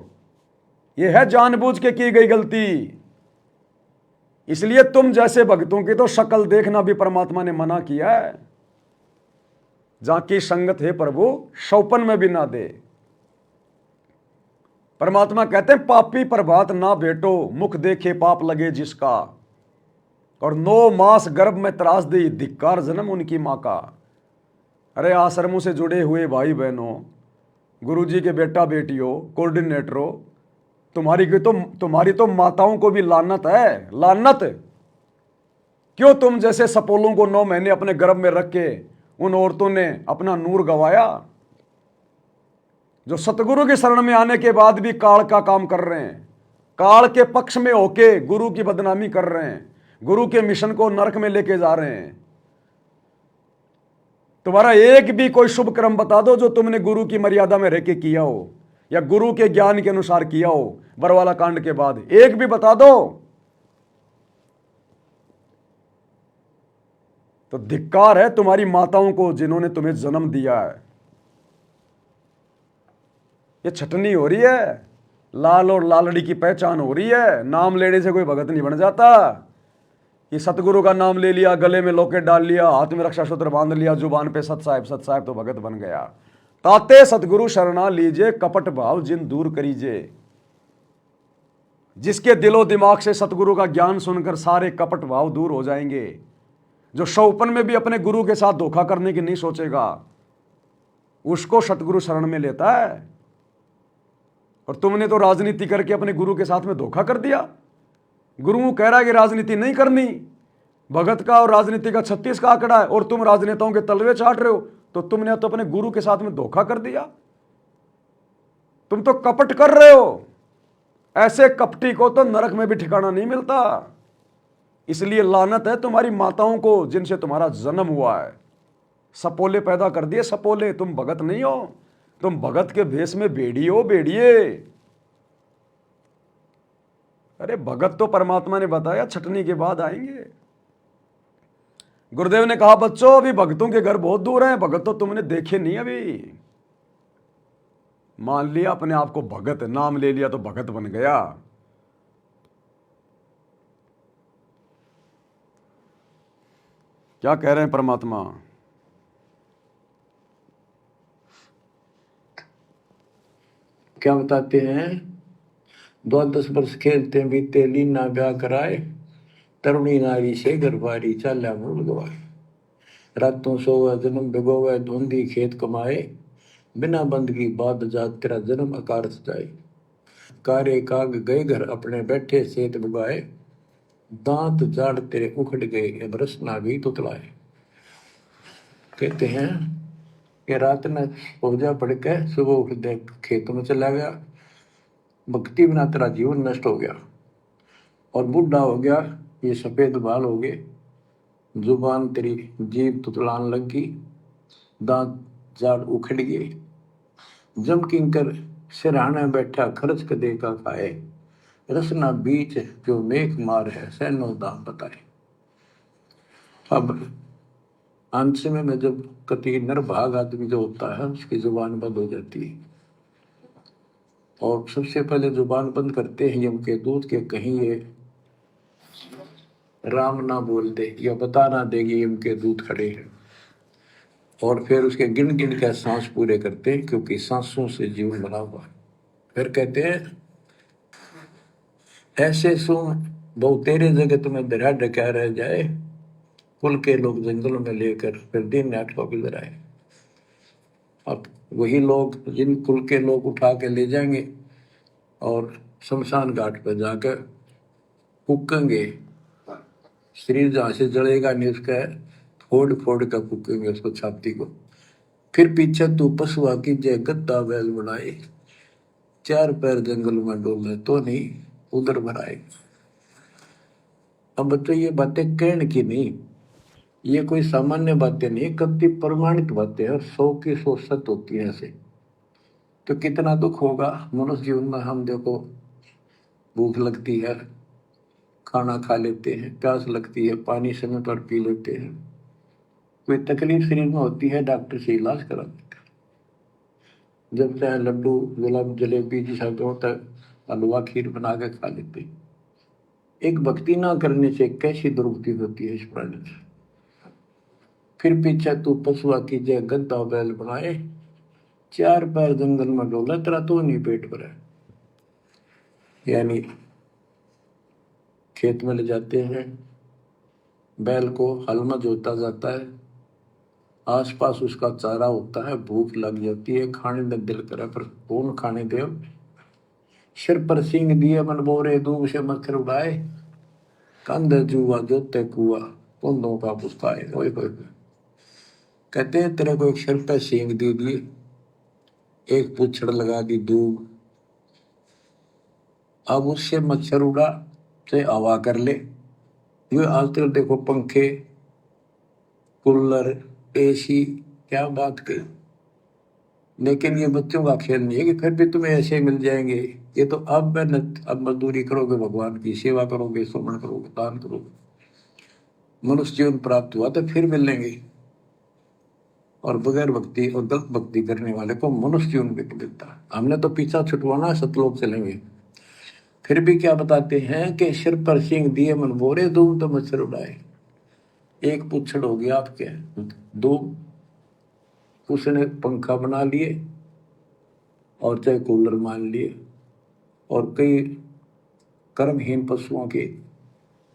यह है जानबूझ के की गई गलती। इसलिए तुम जैसे भक्तों की तो शक्ल देखना भी परमात्मा ने मना किया है। जहां की संगत है प्रभु शौपन में भी ना दे। परमात्मा कहते हैं पापी प्रभात ना बेटो, मुख देखे पाप लगे जिसका, और 9 मास गर्भ में त्रास दी धिक्कार जन्म उनकी मां का। अरे आश्रमों से जुड़े हुए भाई बहनों, गुरुजी के बेटा बेटियों, कोऑर्डिनेटरों, तुम्हारी तो माताओं को भी लानत है, लानत। क्यों तुम जैसे सपोलों को 9 महीने अपने गर्भ में रख के उन औरतों ने अपना नूर गवाया, जो सतगुरु की शरण में आने के बाद भी काल का काम कर रहे हैं, काल के पक्ष में होके गुरु की बदनामी कर रहे हैं, गुरु के मिशन को नरक में लेके जा रहे हैं। तुम्हारा एक भी कोई शुभ कर्म बता दो जो तुमने गुरु की मर्यादा में रह के किया हो या गुरु के ज्ञान के अनुसार किया हो, बरवाला कांड के बाद एक भी बता दो। तो धिक्कार है तुम्हारी माताओं को जिन्होंने तुम्हें जन्म दिया है। ये छटनी हो रही है, लाल और लालड़ी की पहचान हो रही है। नाम लेने से कोई भगत नहीं बन जाता कि सतगुरु का नाम ले लिया, गले में लॉकेट डाल लिया, हाथ में रक्षा सूत्र बांध लिया, जुबान पे सत साहिब तो भगत बन गया। ताते सतगुरु शरणा लीजिए, कपट भाव जिन दूर करीजिए। जिसके दिलो दिमाग से सतगुरु का ज्ञान सुनकर सारे कपट भाव दूर हो जाएंगे, जो शौपन में भी अपने गुरु के साथ धोखा करने की नहीं सोचेगा, उसको सतगुरु शरण में लेता है। और तुमने तो राजनीति करके अपने गुरु के साथ में धोखा कर दिया। गुरु कह रहा है कि राजनीति नहीं करनी, भगत का और राजनीति का 36 का आंकड़ा है, और तुम राजनेताओं के तलवे चाट रहे हो। तो तुमने तो अपने गुरु के साथ में धोखा कर दिया, तुम तो कपट कर रहे हो। ऐसे कपटी को तो नरक में भी ठिकाना नहीं मिलता। इसलिए लानत है तुम्हारी माताओं को जिनसे तुम्हारा जन्म हुआ है। सपोले पैदा कर दिए सपोले, तुम भगत नहीं हो, तुम भगत के भेष में भेड़िए हो, भेड़िए। अरे भगत तो परमात्मा ने बताया छटनी के बाद आएंगे। गुरुदेव ने कहा बच्चों अभी भगतों के घर बहुत दूर हैं, भगत तो तुमने देखे नहीं। अभी मान लिया अपने आप को भगत, नाम ले लिया तो भगत बन गया। क्या कह रहे हैं परमात्मा? क्या बताते हैं? 10 वर्ष खेलते बीते, लीना ब्याह कराए, तरुणी नारी से घरबारी चाल्या मूल गवाए। रातों सोवा जन्म भिगोवे, धुंधी खेत कमाए, बिना बंदगी बाद जात तेरा जन्म आकार सजाए। कारे काग गए घर अपने बैठे सेत बुगाए, दांत जाड़ तेरे उखड़ गए अब रसना भी तुतलाए। कहते हैं कि रात में पूजा पढ़ के सुबह उठ दे खेतों में चला गया, भक्ति बिना तेरा जीवन नष्ट हो गया और बूढ़ा हो गया, ये सफेद बाल हो गए, जुबान तेरी जीभ तुतलान लगी, दांत जाड़ उखड़ गए। जम किंकर सिरहाने बैठा खर्च कदे का खाए, रसना बीच जो मेघ मार है सैनो दाम बताए। अब अंत में जब कति नरभाग आदमी जो होता है उसकी जुबान बंद हो जाती है, और सबसे पहले जुबान बंद करते हैं यम के दूत के, कहीं ये राम ना बोल दे या बता ना देगी यम के दूत खड़े हैं। और फिर उसके गिन गिन के सांस पूरे करते हैं, क्योंकि सांसों से जीवन बना हुआ है। फिर कहते हैं ऐसे सुन बहु तेरे जगत में दरिया डका रह जाए, कुल के लोग जंगलों में लेकर फिर दिन रात को गुजर आए। अब वही लोग जिन कुल के लोग उठा के ले जाएंगे और शमशान घाट पर जाकर फूकेंगे, शरीर जहाँ से जलेगा नहीं उसका फोड़ फोड़ कर फूकेंगे उसको, छाती को। फिर पीछे तू पशुआ की जय गद्दा बैल बनाए, 4 पैर जंगल में डोले तो नहीं उधर भराए। अब बच्चों ये बातें कहने की नहीं, ये कोई सामान्य बातें नहीं, कति प्रमाणित बातें हैं, 100 की 100 सत्य होती है ऐसे। तो कितना दुख होगा मनुष्य जीवन में। हम देखो भूख लगती है खाना खा लेते हैं, प्यास लगती है पानी समय पर पी लेते हैं, कोई तकलीफ शरीर में होती है डॉक्टर से इलाज करा देते हैं। जब चाहे लड्डू गुलाब जलेबी जैसा होता है हलवा खीर बना के खा लेते हैं। एक भक्ति ना करने से कैसी दुर्गति होती है इस प्राणी से। फिर पीछे तू पशुआ की जय गद्दा बैल बनाए, 4 पैर जंगल में डोला तेरा तो नहीं पेट भरा। यानी खेत में ले जाते हैं, बैल को हल में जोता जाता है, आसपास उसका चारा होता है, भूख लग जाती है, खाने में दिल करे पर कौन खाने दे। सिर पर सिंह दिए मन बोरे, दूब से मच्छर उड़ाए, कंध जुआ जोते कुआ, कुंदों का पुस्ताए। कहते हैं तेरे को एक सिर पे सींग दे दिए, एक पूछड़ लगा दी दूब, अब उससे मच्छर उड़ा से हवा कर ले। ये आजकल देखो पंखे, कूलर, एसी, क्या बात कही। लेकिन ये बच्चों का खेल नहीं है कि फिर भी तुम्हें ऐसे मिल जाएंगे। ये तो अब मेहनत, अब मजदूरी करोगे, भगवान की सेवा करोगे, सुमन करोगे, दान करोगे, मनुष्य जीवन प्राप्त हुआ तो फिर मिलेंगे। और बगैर भक्ति और गलत भक्ति करने वाले को मनुष्य जीवन भी मिलता है। हमने तो पीछा छुटवाना है, सतलोक चलेंगे। फिर भी क्या बताते हैं कि सिर पर सिंह दिए मन बोरे, दूम तो मच्छर उड़ाए। एक पुच्छड़ हो गया आपके, दो उसने पंखा बना लिए और चाहे कूलर मान लिए, और कई कर्महीन पशुओं की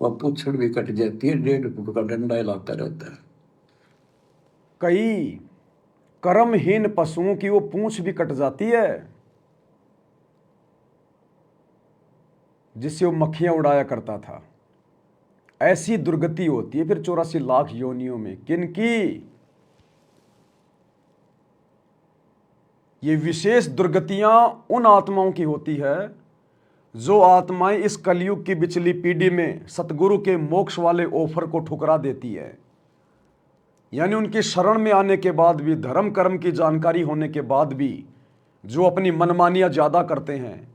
वह पुच्छड़ भी कट जाती है, 1.5 फुट का डंडा हिलाता रहता है। कई कर्महीन पशुओं की वो पूंछ भी कट जाती है जिससे वो मक्खियां उड़ाया करता था। ऐसी दुर्गति होती है फिर 84 लाख योनियों में। किनकी? ये विशेष दुर्गतियां उन आत्माओं की होती है जो आत्माएं इस कलयुग की पिछली पीढ़ी में सतगुरु के मोक्ष वाले ऑफर को ठुकरा देती है। यानी उनकी शरण में आने के बाद भी, धर्म कर्म की जानकारी होने के बाद भी जो अपनी मनमानियां ज्यादा करते हैं,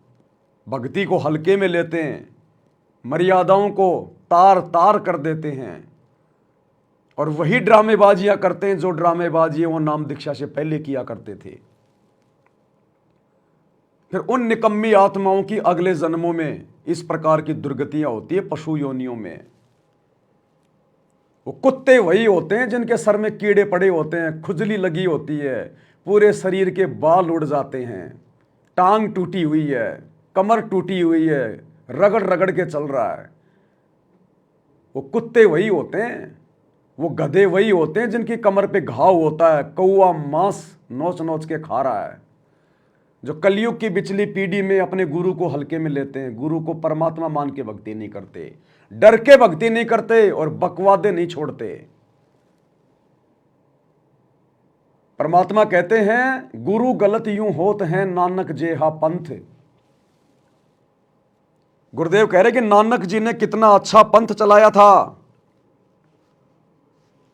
भक्ति को हल्के में लेते हैं, मर्यादाओं को तार तार कर देते हैं, और वही ड्रामेबाजियां करते हैं जो ड्रामेबाजियां वो नाम दीक्षा से पहले किया करते थे। फिर उन निकम्मी आत्माओं की अगले जन्मों में इस प्रकार की दुर्गतियां होती है पशु योनियों में। वो कुत्ते वही होते हैं जिनके सर में कीड़े पड़े होते हैं, खुजली लगी होती है, पूरे शरीर के बाल उड़ जाते हैं, टांग टूटी हुई है, कमर टूटी हुई है, रगड़ रगड़ के चल रहा है। वो कुत्ते वही होते हैं, वो गधे वही होते हैं जिनकी कमर पे घाव होता है, कौआ मांस नोच नोच के खा रहा है। जो कलयुग की पिछली पीढ़ी में अपने गुरु को हल्के में लेते हैं, गुरु को परमात्मा मान के भक्ति नहीं करते, डर के भक्ति नहीं करते और बकवादे नहीं छोड़ते। परमात्मा कहते हैं गुरु गलत यूं होत हैं नानक जेहा पंथ। गुरुदेव कह रहे कि नानक जी ने कितना अच्छा पंथ चलाया था,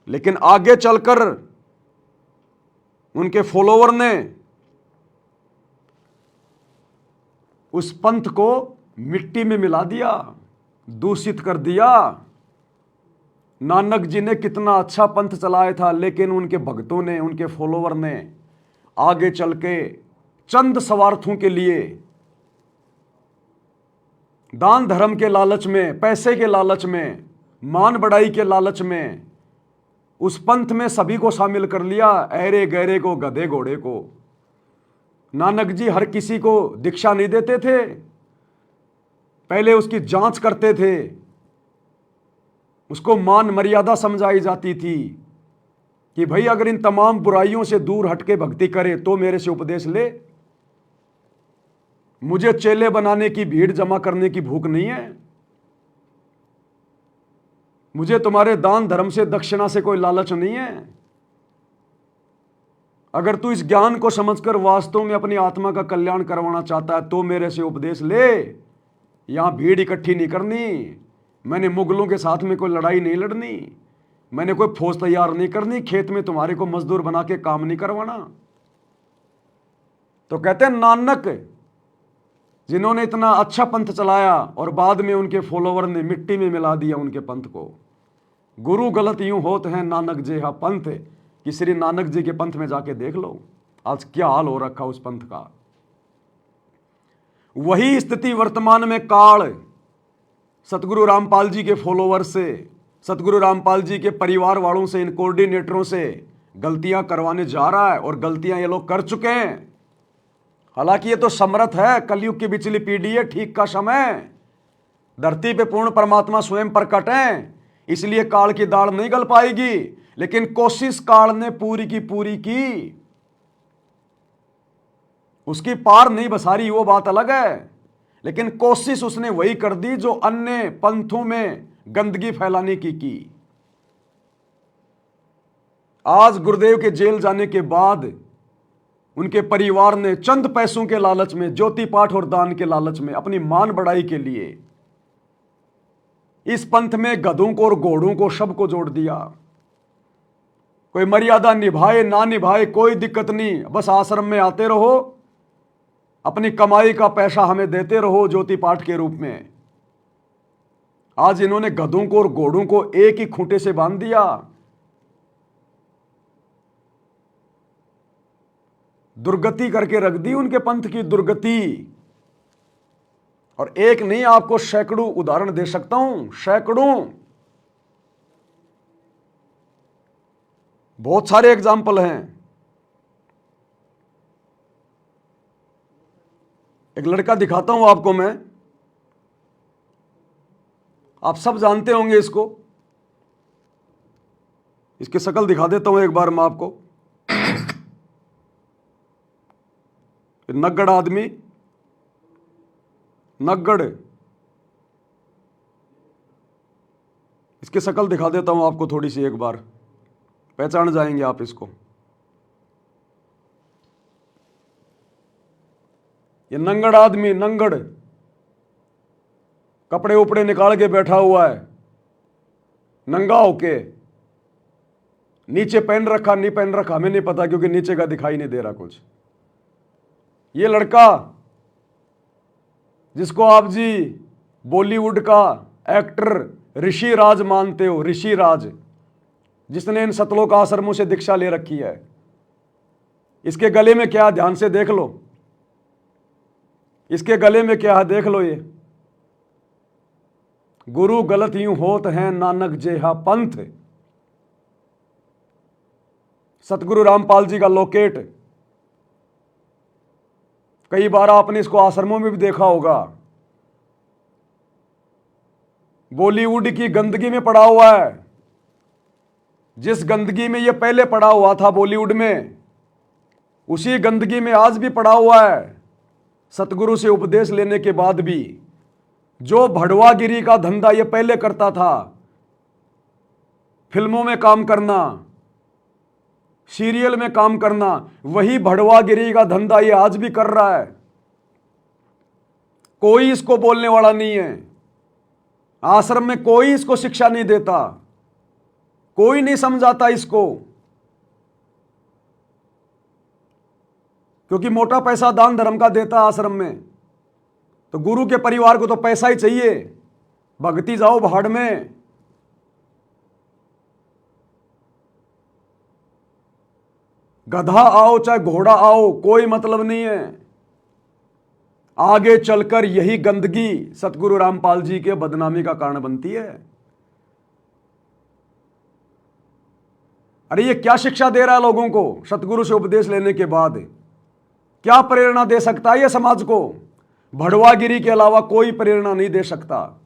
लेकिन आगे चलकर उनके फॉलोवर ने उस पंथ को मिट्टी में मिला दिया, दूषित कर दिया। नानक जी ने कितना अच्छा पंथ चलाया था, लेकिन उनके भक्तों ने, उनके फॉलोवर ने आगे चल के चंद स्वार्थों के लिए, दान धर्म के लालच में, पैसे के लालच में, मान बढ़ाई के लालच में उस पंथ में सभी को शामिल कर लिया, ऐरे गहरे को, गधे घोड़े को। नानक जी हर किसी को दीक्षा नहीं देते थे, पहले उसकी जांच करते थे, उसको मान मर्यादा समझाई जाती थी कि भाई अगर इन तमाम बुराइयों से दूर हटके भक्ति करे तो मेरे से उपदेश ले। मुझे चेले बनाने की, भीड़ जमा करने की भूख नहीं है, मुझे तुम्हारे दान धर्म से, दक्षिणा से कोई लालच नहीं है। अगर तू इस ज्ञान को समझकर वास्तव में अपनी आत्मा का कल्याण करवाना चाहता है तो मेरे से उपदेश ले। यहां भीड़ इकट्ठी नहीं करनी, मैंने मुगलों के साथ में कोई लड़ाई नहीं लड़नी, मैंने कोई फौज तैयार नहीं करनी, खेत में तुम्हारे को मजदूर बना के काम नहीं करवाना। तो कहते हैं नानक जिन्होंने इतना अच्छा पंथ चलाया और बाद में उनके फॉलोवर ने मिट्टी में मिला दिया उनके पंथ को। गुरु गलत यूं होत हैं नानक जेहा पंथ, कि श्री नानक जी के पंथ में जाके देख लो आज क्या हाल हो रखा उस पंथ का। वही स्थिति वर्तमान में काल सतगुरु रामपाल जी के फॉलोवर से, सतगुरु रामपाल जी के परिवार वालों से, इन कोऑर्डिनेटरों से गलतियां करवाने जा रहा है, और गलतियां ये लोग कर चुके हैं। हालांकि ये तो समर्थ है, कलयुग की पिछली पीढ़ी है, ठीक का समय, धरती पे पूर्ण परमात्मा स्वयं प्रकट हैं, इसलिए काल की दाढ़ नहीं गल पाएगी। लेकिन कोशिश काल ने पूरी की पूरी की, उसकी पार नहीं बसारी, वो बात अलग है, लेकिन कोशिश उसने वही कर दी जो अन्य पंथों में गंदगी फैलाने की। आज गुरुदेव के जेल जाने के बाद उनके परिवार ने चंद पैसों के लालच में, ज्योति पाठ और दान के लालच में, अपनी मान बढ़ाई के लिए इस पंथ में गधों को और घोड़ों को, शब को जोड़ दिया। कोई मर्यादा निभाए ना निभाए कोई दिक्कत नहीं, बस आश्रम में आते रहो, अपनी कमाई का पैसा हमें देते रहो ज्योति पाठ के रूप में। आज इन्होंने गधों को और घोड़ों को एक ही खूंटे से बांध दिया। दुर्गति करके रख दी उनके पंथ की, दुर्गति। और एक नहीं, आपको सैकड़ों उदाहरण दे सकता हूं, सैकड़ों, बहुत सारे एग्जाम्पल हैं। एक लड़का दिखाता हूं आपको मैं, आप सब जानते होंगे इसको, इसकी शक्ल दिखा देता हूं एक बार मैं आपको। नग्गड़ आदमी, नग्गड़, इसकी शक्ल दिखा देता हूं आपको थोड़ी सी, एक बार पहचान जाएंगे आप इसको। ये नंगड़ आदमी, नंगड़, कपड़े उपड़े निकाल के बैठा हुआ है, नंगा होके, नीचे पहन रखा नहीं पहन रखा हमें नहीं पता, क्योंकि नीचे का दिखाई नहीं दे रहा कुछ। ये लड़का जिसको आप जी बॉलीवुड का एक्टर ऋषि राज मानते हो, ऋषि राज, जिसने इन सतलोक आश्रमों से दीक्षा ले रखी है, इसके गले में क्या, ध्यान से देख लो, इसके गले में क्या है, देख लो। ये गुरु गलत यूं होत हैं नानक जेहा पंथ, सतगुरु रामपाल जी का लोकेट। कई बार आपने इसको आश्रमों में भी देखा होगा। बॉलीवुड की गंदगी में पड़ा हुआ है, जिस गंदगी में ये पहले पड़ा हुआ था बॉलीवुड में, उसी गंदगी में आज भी पड़ा हुआ है। सतगुरु से उपदेश लेने के बाद भी जो भड़वागिरी का धंधा ये पहले करता था, फिल्मों में काम करना, सीरियल में काम करना, वही भड़वागिरी का धंधा ये आज भी कर रहा है। कोई इसको बोलने वाला नहीं है, आश्रम में कोई इसको शिक्षा नहीं देता, कोई नहीं समझाता इसको, क्योंकि मोटा पैसा दान धर्म का देता आश्रम में। तो गुरु के परिवार को तो पैसा ही चाहिए, भक्ति जाओ भाड़ में। गधा आओ चाहे घोड़ा आओ, कोई मतलब नहीं है। आगे चलकर यही गंदगी सतगुरु रामपाल जी के बदनामी का कारण बनती है। अरे ये क्या शिक्षा दे रहा है लोगों को सतगुरु से उपदेश लेने के बाद? क्या प्रेरणा दे सकता है ये समाज को? भड़वागिरी के अलावा कोई प्रेरणा नहीं दे सकता।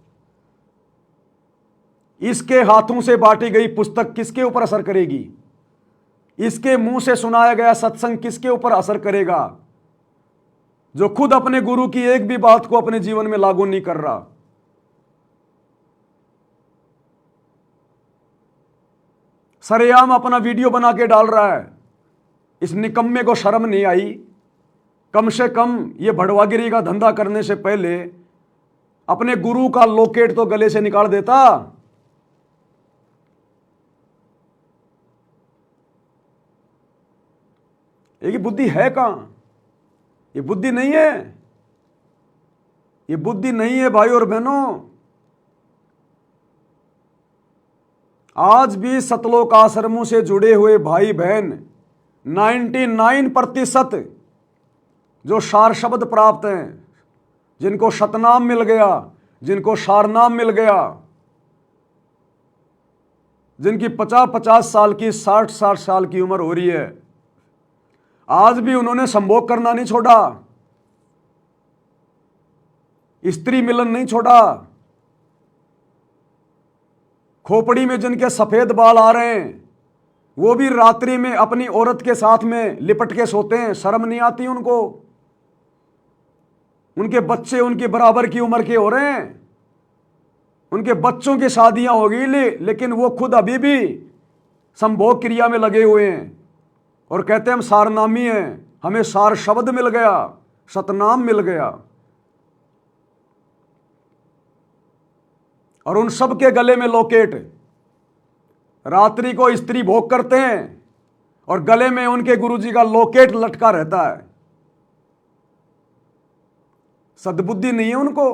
इसके हाथों से बांटी गई पुस्तक किसके ऊपर असर करेगी? इसके मुंह से सुनाया गया सत्संग किसके ऊपर असर करेगा, जो खुद अपने गुरु की एक भी बात को अपने जीवन में लागू नहीं कर रहा? सरेआम अपना वीडियो बना के डाल रहा है। इस निकम्मे को शर्म नहीं आई? कम से कम ये भड़वागिरी का धंधा करने से पहले अपने गुरु का लोकेट तो गले से निकाल देता। ये बुद्धि है कहां? ये बुद्धि नहीं है, ये बुद्धि नहीं है भाई और बहनों। आज भी सतलोक आश्रमों से जुड़े हुए भाई बहन 99% जो सार शब्द प्राप्त हैं, जिनको शतनाम मिल गया, जिनको सारनाम मिल गया, जिनकी 50-50 साल की 60-60 साल की उम्र हो रही है, आज भी उन्होंने संभोग करना नहीं छोड़ा, स्त्री मिलन नहीं छोड़ा। खोपड़ी में जिनके सफेद बाल आ रहे हैं, वो भी रात्रि में अपनी औरत के साथ में लिपट के सोते हैं। शर्म नहीं आती उनको? उनके बच्चे उनके बराबर की उम्र के हो रहे हैं, उनके बच्चों की शादियां हो गई, लेकिन वो खुद अभी भी संभोग क्रिया में लगे हुए हैं और कहते हैं हम सारनामी हैं, हमें सार शब्द मिल गया, सतनाम मिल गया। और उन सब के गले में लॉकेट, रात्रि को स्त्री भोग करते हैं और गले में उनके गुरुजी का लॉकेट लटका रहता है। सद्बुद्धि नहीं है उनको।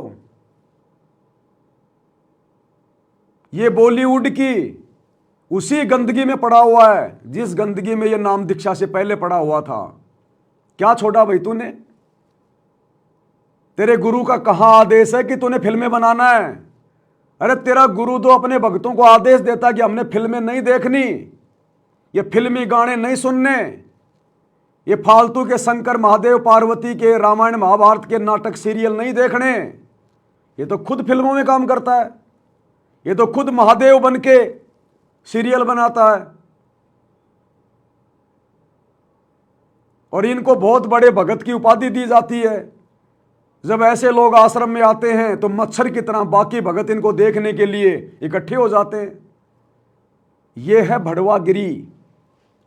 ये बॉलीवुड की उसी गंदगी में पड़ा हुआ है जिस गंदगी में ये नाम दीक्षा से पहले पड़ा हुआ था। क्या छोड़ा भाई तूने? तेरे गुरु का कहां आदेश है कि तूने फिल्में बनाना है? अरे तेरा गुरु तो अपने भक्तों को आदेश देता कि हमने फिल्में नहीं देखनी, ये फिल्मी गाने नहीं सुनने, ये फालतू के शंकर महादेव पार्वती के रामायण महाभारत के नाटक सीरियल नहीं देखने। ये तो खुद फिल्मों में काम करता है, ये तो खुद महादेव बन के सीरियल बनाता है। और इनको बहुत बड़े भगत की उपाधि दी जाती है। जब ऐसे लोग आश्रम में आते हैं तो मच्छर की तरह बाकी भगत इनको देखने के लिए इकट्ठे हो जाते हैं। यह है भड़वागिरी।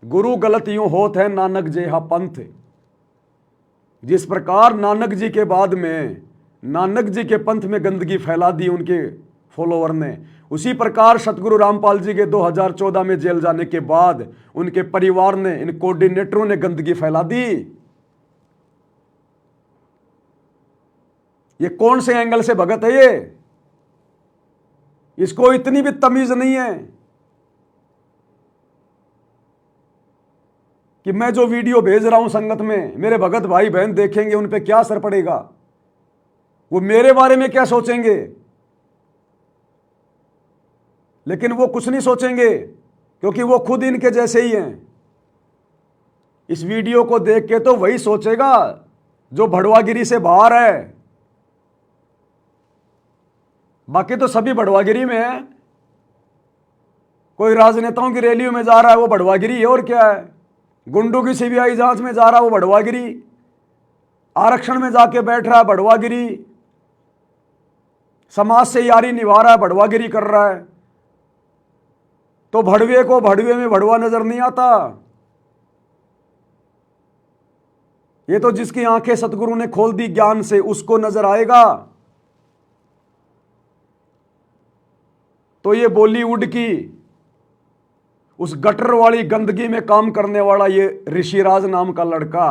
गुरु गलत यूं होत है नानक जेहा पंथ। जिस प्रकार नानक जी के बाद में नानक जी के पंथ में गंदगी फैला दी उनके फॉलोअर ने, उसी प्रकार सतगुरु रामपाल जी के 2014 में जेल जाने के बाद उनके परिवार ने, इन कोऑर्डिनेटरों ने गंदगी फैला दी। ये कौन से एंगल से भगत है ये? इसको इतनी भी तमीज नहीं है कि मैं जो वीडियो भेज रहा हूं संगत में मेरे भगत भाई बहन देखेंगे, उन पे क्या असर पड़ेगा, वो मेरे बारे में क्या सोचेंगे। लेकिन वो कुछ नहीं सोचेंगे क्योंकि वो खुद इनके जैसे ही हैं। इस वीडियो को देख के तो वही सोचेगा जो भड़वागिरी से बाहर है, बाकी तो सभी भड़वागिरी में है। कोई राजनेताओं की रैलियों में जा रहा है वो भड़वागिरी है, और क्या है। गुंडों की सीबीआई जांच में जा रहा है वो भड़वागिरी, आरक्षण में जाके बैठ रहा है भड़वागिरी, समाज से यारी निभा रहा है भड़वागिरी कर रहा है। तो भड़वे को भड़वे में भड़वा नजर नहीं आता। ये तो जिसकी आंखें सतगुरु ने खोल दी ज्ञान से उसको नजर आएगा। तो ये बॉलीवुड की उस गटर वाली गंदगी में काम करने वाला ये ऋषिराज नाम का लड़का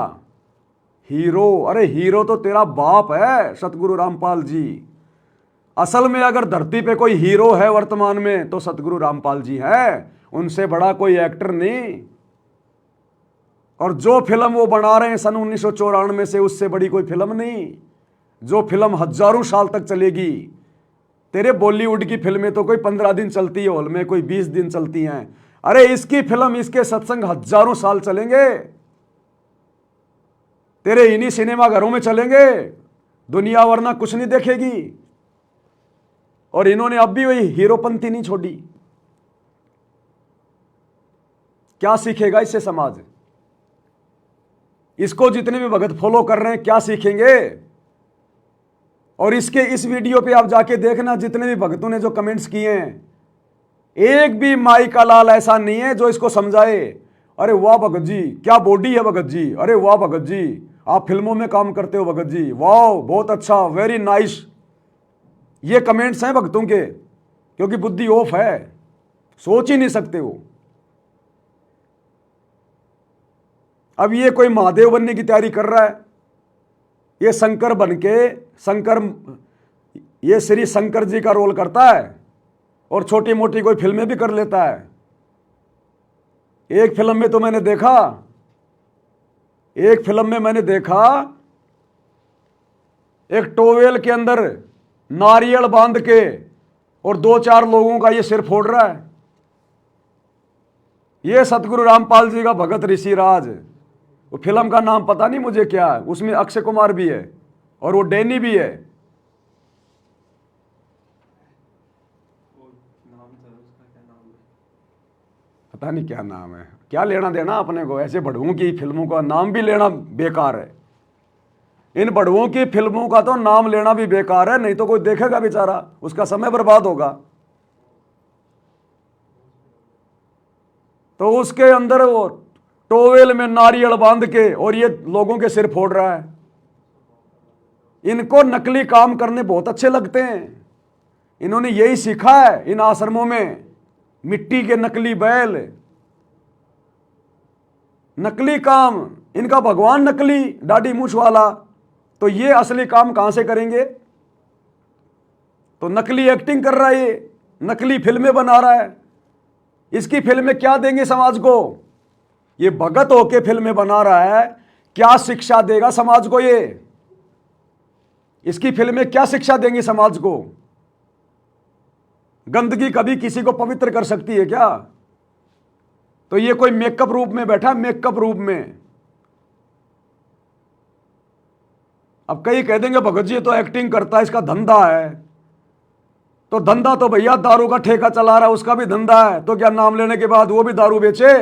हीरो, अरे हीरो तो तेरा बाप है सतगुरु रामपाल जी। असल में अगर धरती पे कोई हीरो है वर्तमान में तो सतगुरु रामपाल जी है, उनसे बड़ा कोई एक्टर नहीं। और जो फिल्म वो बना रहे हैं सन 1994 से, उससे बड़ी कोई फिल्म नहीं, जो फिल्म हजारों साल तक चलेगी। तेरे बॉलीवुड की फिल्में तो कोई 15 दिन चलती है हॉल में, कोई 20 दिन चलती हैं। अरे इसकी फिल्म, इसके सत्संग हजारों साल चलेंगे, तेरे इन्हीं सिनेमा घरों में चलेंगे, दुनिया वरना कुछ नहीं देखेगी। और इन्होंने अब भी वही हीरोपंथी नहीं छोड़ी। क्या सीखेगा इससे समाज? इसको जितने भी भगत फॉलो कर रहे हैं क्या सीखेंगे? और इसके इस वीडियो पे आप जाके देखना, जितने भी भक्तों ने जो कमेंट्स किए हैं, एक भी माई का लाल ऐसा नहीं है जो इसको समझाए अरे वाह भगत जी क्या बॉडी है भगत जी, अरे वाह भगत जी आप फिल्मों में काम करते हो भगत जी, वाह बहुत अच्छा, वेरी नाइस। ये कमेंट्स हैं भक्तों के, क्योंकि बुद्धि ऑफ है, सोच ही नहीं सकते हो। अब ये कोई महादेव बनने की तैयारी कर रहा है, ये शंकर बन के ये श्री शंकर जी का रोल करता है और छोटी मोटी कोई फिल्में भी कर लेता है। एक फिल्म में तो मैंने देखा, एक टोवेल के अंदर नारियल बांध के और 2-4 लोगों का ये सिर फोड़ रहा है। ये सतगुरु रामपाल जी का भगत ऋषिराज। वो फिल्म का नाम पता नहीं मुझे क्या है, उसमें अक्षय कुमार भी है और वो डैनी भी है। पता नहीं क्या नाम है, क्या लेना देना अपने को। ऐसे भड़वों की फिल्मों का नाम भी लेना बेकार है। इन भड़वों की फिल्मों का तो नाम लेना भी बेकार है, नहीं तो कोई देखेगा बेचारा, उसका समय बर्बाद होगा। तो उसके अंदर वो टोवेल में नारियल बांध के और ये लोगों के सिर फोड़ रहा है। इनको नकली काम करने बहुत अच्छे लगते हैं। इन्होंने यही सीखा है इन आश्रमों में, मिट्टी के नकली बैल, नकली काम। इनका भगवान नकली दाढ़ी मूछ वाला, तो ये असली काम कहां से करेंगे? तो नकली एक्टिंग कर रहा है, ये नकली फिल्में बना रहा है। इसकी फिल्में क्या देंगे समाज को? ये भगत होके फिल्में बना रहा है, क्या शिक्षा देगा समाज को? ये इसकी फिल्में क्या शिक्षा देंगी समाज को? गंदगी कभी किसी को पवित्र कर सकती है क्या? तो ये कोई मेकअप रूप में बैठा, मेकअप रूप में। अब कई कह देंगे भगत जी तो एक्टिंग करता है, इसका धंधा है। तो धंधा तो भैया दारू का ठेका चला रहा है, उसका भी धंधा है। तो क्या नाम लेने के बाद वो भी दारू बेचे?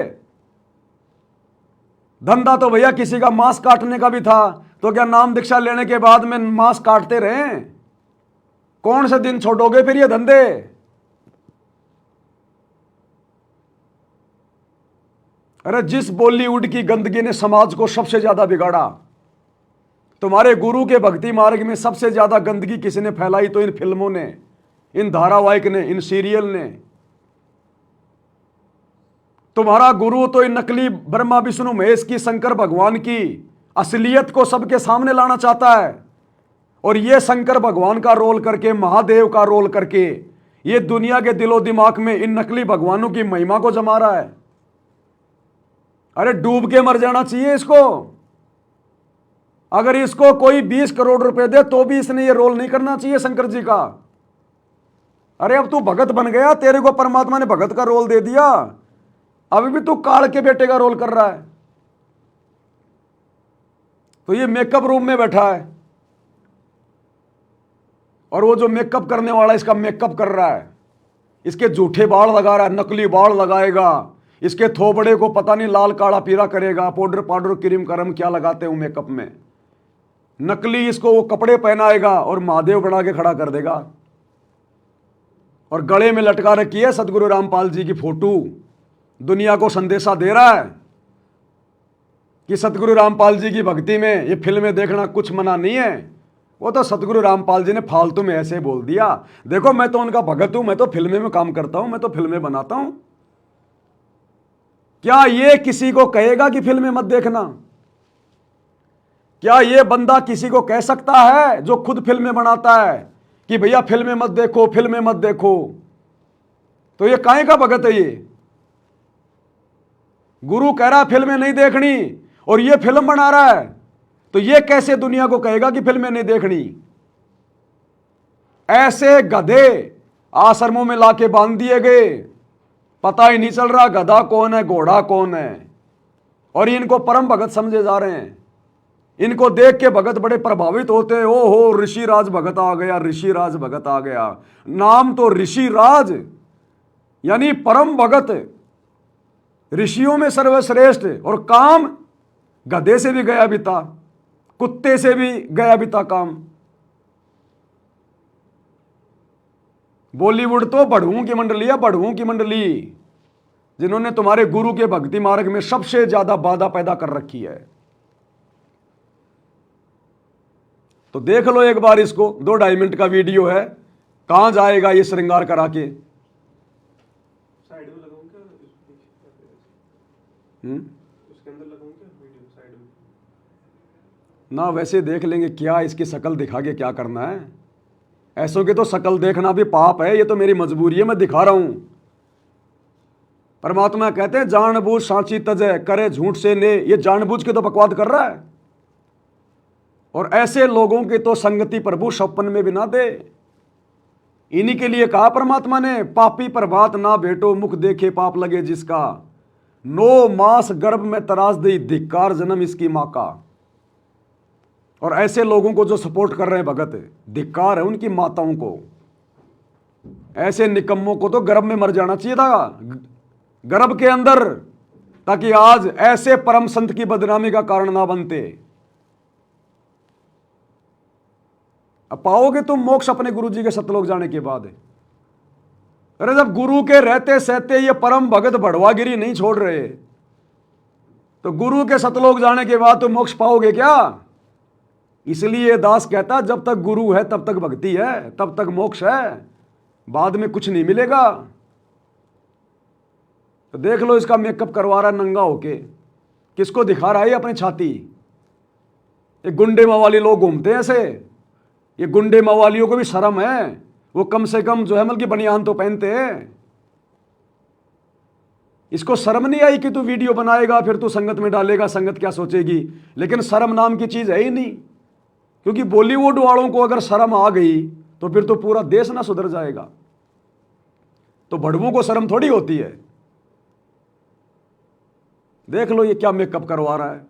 धंधा तो भैया किसी का मांस काटने का भी था, तो क्या नाम दीक्षा लेने के बाद में मांस काटते रहे? कौन से दिन छोड़ोगे फिर ये धंधे? अरे जिस बॉलीवुड की गंदगी ने समाज को सबसे ज्यादा बिगाड़ा, तुम्हारे गुरु के भक्ति मार्ग में सबसे ज्यादा गंदगी किसने फैलाई? तो इन फिल्मों ने, इन धारावाहिक ने, इन सीरियल ने। तुम्हारा गुरु तो इन नकली ब्रह्मा विष्णु महेश की, शंकर भगवान की असलियत को सबके सामने लाना चाहता है। और ये शंकर भगवान का रोल करके, महादेव का रोल करके, ये दुनिया के दिलो दिमाग में इन नकली भगवानों की महिमा को जमा रहा है। अरे डूब के मर जाना चाहिए इसको। अगर इसको कोई 20 करोड़ रुपए दे तो भी इसने ये रोल नहीं करना चाहिए शंकर जी का। अरे अब तू भगत बन गया, तेरे को परमात्मा ने भगत का रोल दे दिया, अभी भी तू काल के बेटे का रोल कर रहा है। तो ये मेकअप रूम में बैठा है, और वो जो मेकअप करने वाला इसका मेकअप कर रहा है, इसके झूठे बाल लगा रहा है, नकली बाल लगाएगा, इसके थोबड़े को पता नहीं लाल काला पीला करेगा, पाउडर पाउडर क्रीम करम क्या लगाते हो मेकअप में, नकली इसको वो कपड़े पहनाएगा और महादेव बना के खड़ा कर देगा। और गले में लटका रखी है सतगुरु रामपाल जी की फोटो। दुनिया को संदेशा दे रहा है कि सतगुरु रामपाल जी की भक्ति में ये फिल्में देखना कुछ मना नहीं है। वो तो सतगुरु रामपाल जी ने फालतू में ऐसे बोल दिया, देखो मैं तो उनका भगत हूं, मैं तो फिल्में में काम करता हूं, मैं तो फिल्में बनाता हूं। क्या ये किसी को कहेगा कि फिल्में मत देखना? क्या ये बंदा किसी को कह सकता है जो खुद फिल्में बनाता है कि भैया फिल्में मत देखो, फिल्में मत देखो? तो ये काहे का भगत है? ये गुरु कह रहा है फिल्में नहीं देखनी और ये फिल्म बना रहा है, तो ये कैसे दुनिया को कहेगा कि फिल्में नहीं देखनी? ऐसे गधे आश्रमों में लाके बांध दिए गए, पता ही नहीं चल रहा गधा कौन है, घोड़ा कौन है। और इनको परम भगत समझे जा रहे हैं। इनको देख के भगत बड़े प्रभावित होते हैं, ओ हो ऋषिराज भगत आ गया, ऋषिराज भगत आ गया। नाम तो ऋषिराज यानी परम भगत, ऋषियों में सर्वश्रेष्ठ, और काम गधे से भी गया बीता, कुत्ते से भी गया बीता काम। बॉलीवुड तो बढ़ुओं की मंडली है, बढ़ुओं की मंडली, जिन्होंने तुम्हारे गुरु के भक्ति मार्ग में सबसे ज्यादा बाधा पैदा कर रखी है। तो देख लो एक बार इसको, 2-2.5 मिनट का वीडियो है, कहां जाएगा ये श्रृंगार करा के। साइड में लगाऊं क्या उसके अंदर लगाऊं क्या वीडियो साइड में? ना वैसे देख लेंगे, क्या इसकी शक्ल दिखा के क्या करना है? ऐसों की तो शक्ल देखना भी पाप है, ये तो मेरी मजबूरी है, मैं दिखा रहा हूं। परमात्मा कहते हैं जानबूझ सांची तजय करे झूठ से ने, ये जानबूझ के तो बकवाद कर रहा है। और ऐसे लोगों की तो संगति प्रभु सपन में भी ना दे। इन्हीं के लिए कहा परमात्मा ने, पापी प्रभात ना भेटो मुख देखे पाप लगे जिसका, 9 मास गर्भ में तराश दी धिक्कार जन्म इसकी मां का। और ऐसे लोगों को जो सपोर्ट कर रहे हैं भगत, धिक्कार है उनकी माताओं को। ऐसे निकम्मों को तो गर्भ में मर जाना चाहिए था, गर्भ के अंदर, ताकि आज ऐसे परम संत की बदनामी का कारण ना बनते। अब पाओगे तुम मोक्ष अपने गुरु जी के सतलोक जाने के बाद। अरे जब गुरु के रहते सहते ये परम भगत भड़वागिरी नहीं छोड़ रहे, तो गुरु के सतलोक जाने के बाद तो मोक्ष पाओगे क्या? इसलिए दास कहता जब तक गुरु है तब तक भक्ति है, तब तक मोक्ष है, बाद में कुछ नहीं मिलेगा। तो देख लो इसका मेकअप करवा रहा नंगा होके, किसको दिखा रहा है अपनी छाती? ये गुंडे मवाली लोग घूमते हैं ऐसे। ये गुंडे मवालियों को भी शर्म है, वो कम से कम जो है मतलब कि बनियान तो पहनते हैं। इसको शर्म नहीं आई कि तू वीडियो बनाएगा फिर तू संगत में डालेगा, संगत क्या सोचेगी? लेकिन शर्म नाम की चीज है ही नहीं, क्योंकि बॉलीवुड वालों को अगर शर्म आ गई तो फिर तो पूरा देश ना सुधर जाएगा। तो भड़वों को शर्म थोड़ी होती है। देख लो ये क्या मेकअप करवा रहा है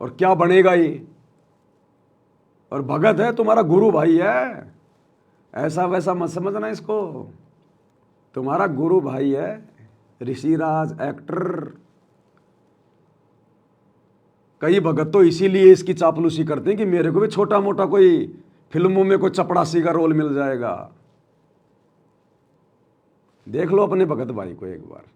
और क्या बनेगा ये। और भगत है, तुम्हारा गुरु भाई है, ऐसा वैसा मत समझना इसको। तुम्हारा गुरु भाई है, ऋषिराज एक्टर। कई भगत तो इसीलिए इसकी चापलूसी करते हैं कि मेरे को भी छोटा मोटा कोई फिल्मों में कोई चपड़ासी का रोल मिल जाएगा। देख लो अपने भगत भाई को एक बार।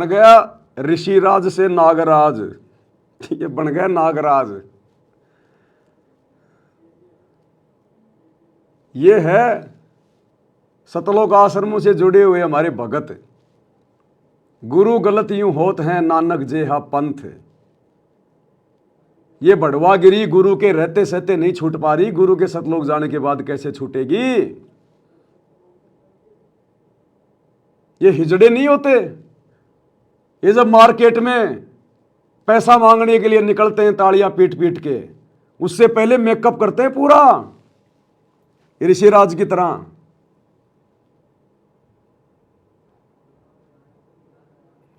बन गया ऋषिराज से नागराज, ये बन गया नागराज। ये है सतलोक आश्रमों से जुड़े हुए हमारे भगत। गुरु गलत यूं होत हैं नानक जेहा पंथ। ये बड़वागिरी गुरु के रहते सहते नहीं छूट पा रही, गुरु के सतलोक जाने के बाद कैसे छूटेगी? ये हिजड़े नहीं होते, ये जब मार्केट में पैसा मांगने के लिए निकलते हैं तालियां पीट पीट के, उससे पहले मेकअप करते हैं पूरा ऋषिराज की तरह।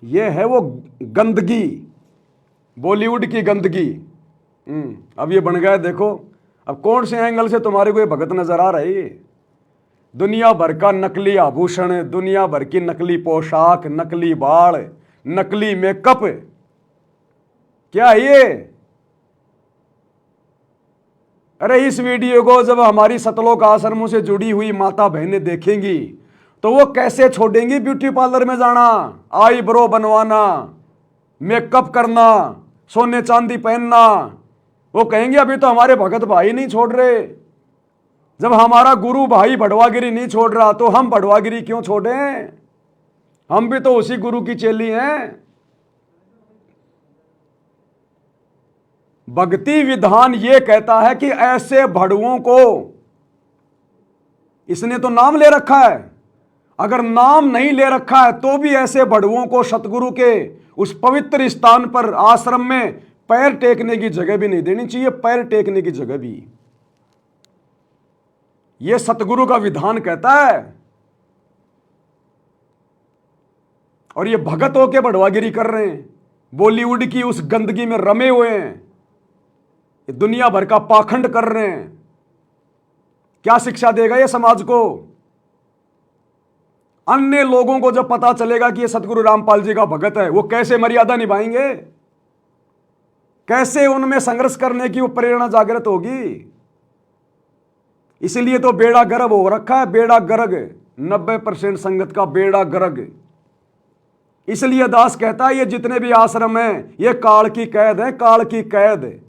ये है वो गंदगी, बॉलीवुड की गंदगी। अब ये बन गया, देखो अब कौन से एंगल से तुम्हारे को ये भगत नजर आ रही है। दुनिया भर का नकली आभूषण, दुनिया भर की नकली पोशाक, नकली बाल, नकली मेकअप, क्या है ये? अरे इस वीडियो को जब हमारी सतलोक आश्रमों से जुड़ी हुई माता बहनें देखेंगी तो वो कैसे छोड़ेंगी ब्यूटी पार्लर में जाना, आईब्रो बनवाना, मेकअप करना, सोने चांदी पहनना। वो कहेंगे अभी तो हमारे भगत भाई नहीं छोड़ रहे। जब हमारा गुरु भाई भड़वागिरी नहीं छोड़ रहा तो हम भड़वागिरी क्यों छोड़ें? हम भी तो उसी गुरु की चेली हैं। भक्ति विधान ये कहता है कि ऐसे भड़ुओं को, इसने तो नाम ले रखा है, अगर नाम नहीं ले रखा है तो भी ऐसे भड़ुओं को सतगुरु के उस पवित्र स्थान पर आश्रम में पैर टेकने की जगह भी नहीं देनी चाहिए, पैर टेकने की जगह भी। यह सतगुरु का विधान कहता है। और ये भगत होके भड़वागिरी कर रहे हैं, बॉलीवुड की उस गंदगी में रमे हुए हैं, ये दुनिया भर का पाखंड कर रहे हैं। क्या शिक्षा देगा ये समाज को? अन्य लोगों को जब पता चलेगा कि ये सतगुरु रामपाल जी का भगत है, वो कैसे मर्यादा निभाएंगे? कैसे उनमें संघर्ष करने की वो प्रेरणा जागृत होगी? इसलिए तो बेड़ा गर्क हो रखा है, बेड़ा गर्क, 90% संगत का बेड़ा गर्क। इसलिए दास कहता है ये जितने भी आश्रम हैं ये काल की कैद है, काल की कैद।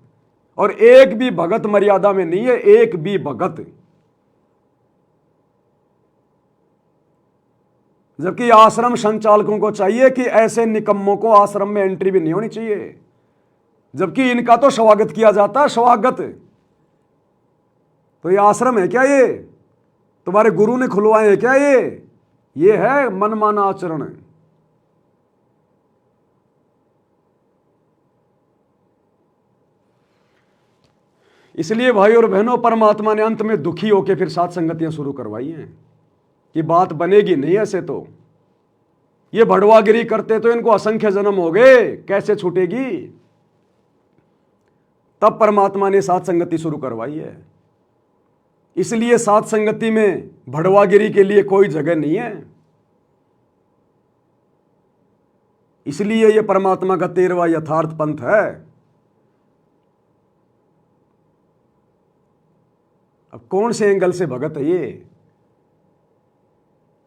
और एक भी भगत मर्यादा में नहीं है, एक भी भगत। जबकि आश्रम संचालकों को चाहिए कि ऐसे निकम्मों को आश्रम में एंट्री भी नहीं होनी चाहिए, जबकि इनका तो स्वागत किया जाता है, स्वागत। तो ये आश्रम है क्या? ये तुम्हारे गुरु ने खुलवाए हैं क्या? ये है मनमाना आचरण। इसलिए भाई और बहनों, परमात्मा ने अंत में दुखी होकर फिर सात संगतियां शुरू करवाई हैं कि बात बनेगी नहीं ऐसे। तो ये भड़वागिरी करते तो इनको असंख्य जन्म हो गए, कैसे छूटेगी? तब परमात्मा ने सात संगति शुरू करवाई है। इसलिए सात संगति में भड़वागिरी के लिए कोई जगह नहीं है। इसलिए यह परमात्मा का 13वां यथार्थ पंथ है। अब कौन से एंगल से भगत है ये?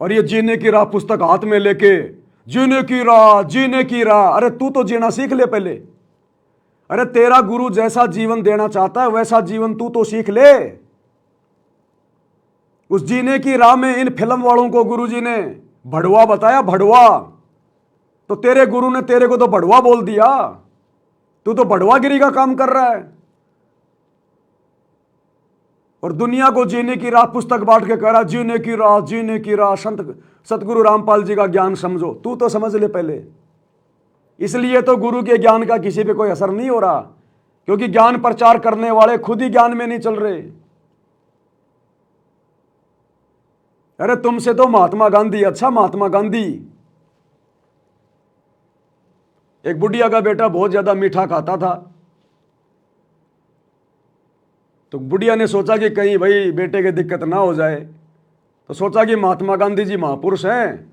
और ये जीने की राह पुस्तक हाथ में लेके, जीने की राह, जीने की राह। अरे तू तो जीना सीख ले पहले। अरे तेरा गुरु जैसा जीवन देना चाहता है वैसा जीवन तू तो सीख ले। उस जीने की राह में इन फिल्म वालों को गुरुजी ने भड़वा बताया, भड़वा। तो तेरे गुरु ने तेरे को तो भड़वा बोल दिया। तू तो भड़वागिरी का काम कर रहा है और दुनिया को जीने की राह पुस्तक बांट के कह रहा जीने की राह, जीने की राह। संत सतगुरु रामपाल जी का ज्ञान समझो। तू तो समझ ले पहले। इसलिए तो गुरु के ज्ञान का किसी पे कोई असर नहीं हो रहा, क्योंकि ज्ञान प्रचार करने वाले खुद ही ज्ञान में नहीं चल रहे। अरे तुमसे तो महात्मा गांधी अच्छा। महात्मा गांधी, एक बुढ़िया का बेटा बहुत ज्यादा मीठा खाता था, तो बुढ़िया ने सोचा कि कहीं भाई बेटे की दिक्कत ना हो जाए, तो सोचा कि महात्मा गांधी जी महापुरुष हैं,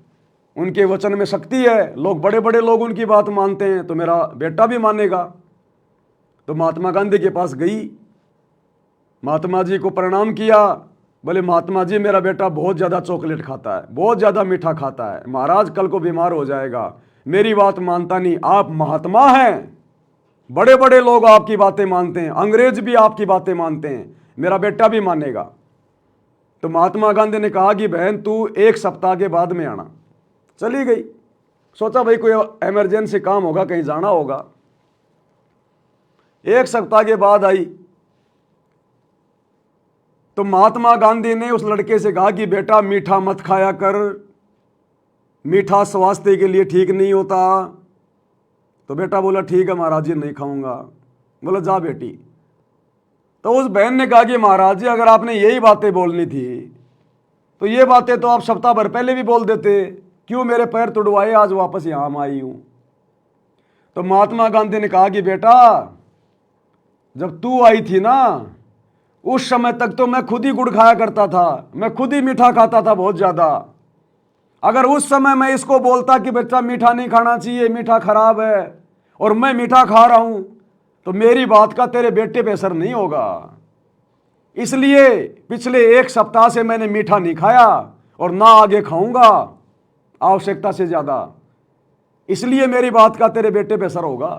उनके वचन में शक्ति है, लोग बड़े बड़े लोग उनकी बात मानते हैं, तो मेरा बेटा भी मानेगा। तो महात्मा गांधी के पास गई, महात्मा जी को प्रणाम किया। बोले महात्मा जी मेरा बेटा बहुत ज़्यादा चॉकलेट खाता है, बहुत ज़्यादा मीठा खाता है, महाराज कल को बीमार हो जाएगा, मेरी बात मानता नहीं। आप महात्मा हैं, बड़े बड़े लोग आपकी बातें मानते हैं, अंग्रेज भी आपकी बातें मानते हैं, मेरा बेटा भी मानेगा। तो महात्मा गांधी ने कहा कि बहन तू 1 सप्ताह के बाद में आना। चली गई। सोचा भाई कोई इमरजेंसी काम होगा, कहीं जाना होगा। 1 सप्ताह के बाद आई तो महात्मा गांधी ने उस लड़के से कहा कि बेटा मीठा मत खाया कर, मीठा स्वास्थ्य के लिए ठीक नहीं होता। तो बेटा बोला ठीक है महाराज जी, नहीं खाऊंगा। बोला जा बेटी। तो उस बहन ने कहा कि महाराज जी अगर आपने यही बातें बोलनी थी तो ये बातें तो आप सप्ताह भर पहले भी बोल देते, क्यों मेरे पैर तुड़वाए, आज वापस यहां आई हूं। तो महात्मा गांधी ने कहा कि बेटा जब तू आई थी ना उस समय तक तो मैं खुद ही गुड़ खाया करता था, मैं खुद ही मीठा खाता था बहुत ज्यादा। अगर उस समय मैं इसको बोलता कि बच्चा मीठा नहीं खाना चाहिए, मीठा खराब है, और मैं मीठा खा रहा हूं, तो मेरी बात का तेरे बेटे पे असर नहीं होगा। इसलिए पिछले 1 सप्ताह से मैंने मीठा नहीं खाया और ना आगे खाऊंगा आवश्यकता से ज्यादा, इसलिए मेरी बात का तेरे बेटे पे असर होगा।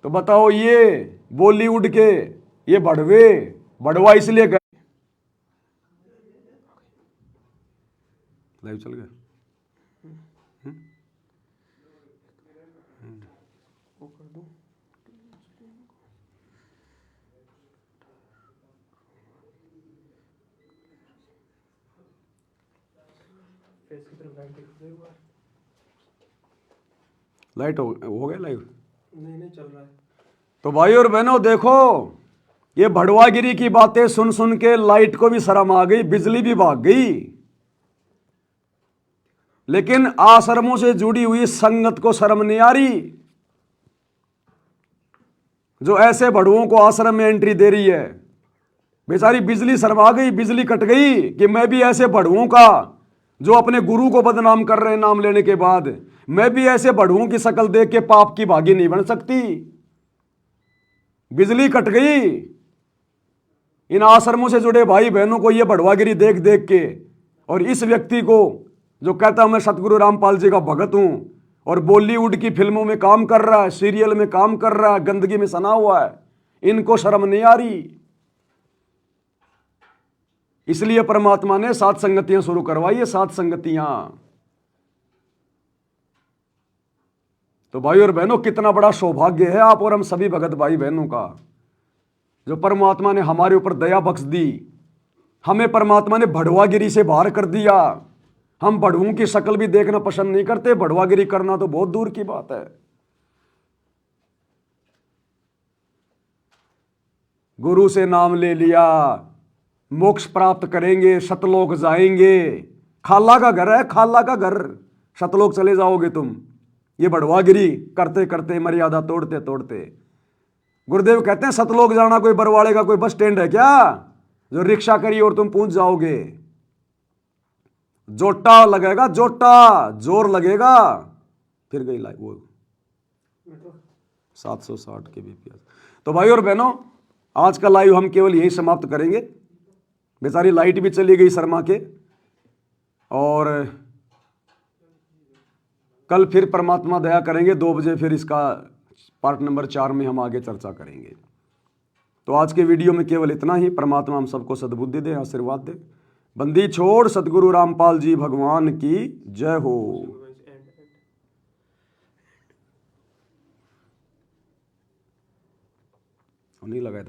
तो बताओ ये बॉलीवुड के ये बढ़वा इसलिए गए। लाइव चल गया। वो कर दूं। फेस की तरफ लाइट दिख रही है। लाइट हो गया लाइव। नहीं चल रहा है। तो भाई और बहनों देखो, ये भड़वागिरी की बातें सुन सुन के लाइट को भी शर्म आ गई, बिजली भी भाग गई। लेकिन आश्रमों से जुड़ी हुई संगत को शर्म नहीं आ रही, जो ऐसे भड़ुओं को आश्रम में एंट्री दे रही है। बेचारी बिजली शर्मा गई, बिजली कट गई कि मैं भी ऐसे भड़ुओं का, जो अपने गुरु को बदनाम कर रहे हैं नाम लेने के बाद, मैं भी ऐसे भड़ुओं की शक्ल देख के पाप की भागी नहीं बन सकती। बिजली कट गई। इन आश्रमों से जुड़े भाई बहनों को यह भड़वागिरी देख देख के, और इस व्यक्ति को जो कहता है मैं सतगुरु रामपाल जी का भगत हूं और बॉलीवुड की फिल्मों में काम कर रहा है, सीरियल में काम कर रहा है, गंदगी में सना हुआ है, इनको शर्म नहीं आ रही। इसलिए परमात्मा ने 7 संगतियां शुरू करवाई है, 7 संगतियां। तो भाई और बहनों कितना बड़ा सौभाग्य है आप और हम सभी भगत भाई बहनों का, जो परमात्मा ने हमारे ऊपर दया बख्श दी। हमें परमात्मा ने भड़वागिरी से बाहर कर दिया। हम भड़ुओं की शक्ल भी देखना पसंद नहीं करते, भड़वागिरी करना तो बहुत दूर की बात है। गुरु से नाम ले लिया, मोक्ष प्राप्त करेंगे, सतलोक जाएंगे। खाला का घर है, खाला का घर, सतलोक चले जाओगे तुम। ये भड़वागिरी करते करते, मर्यादा तोड़ते तोड़ते। गुरुदेव कहते हैं सतलोक जाना कोई बरवाड़े का कोई बस स्टैंड है क्या, जो रिक्शा करी और तुम पहुंच जाओगे। जोटा लगेगा, जोटा जोर लगेगा। फिर गई लाइव वो 760 के बीपीएस। तो भाई और बहनों आज का लाइव हम केवल यही समाप्त करेंगे। बेचारी लाइट भी चली गई शर्मा के, और कल फिर परमात्मा दया करेंगे 2 बजे, फिर इसका पार्ट नंबर 4 में हम आगे चर्चा करेंगे। तो आज के वीडियो में केवल इतना ही। परमात्मा हम सबको सद्बुद्धि दे, आशीर्वाद दे। बंदी छोड़ सतगुरु रामपाल जी भगवान की जय हो। नहीं लगाया था।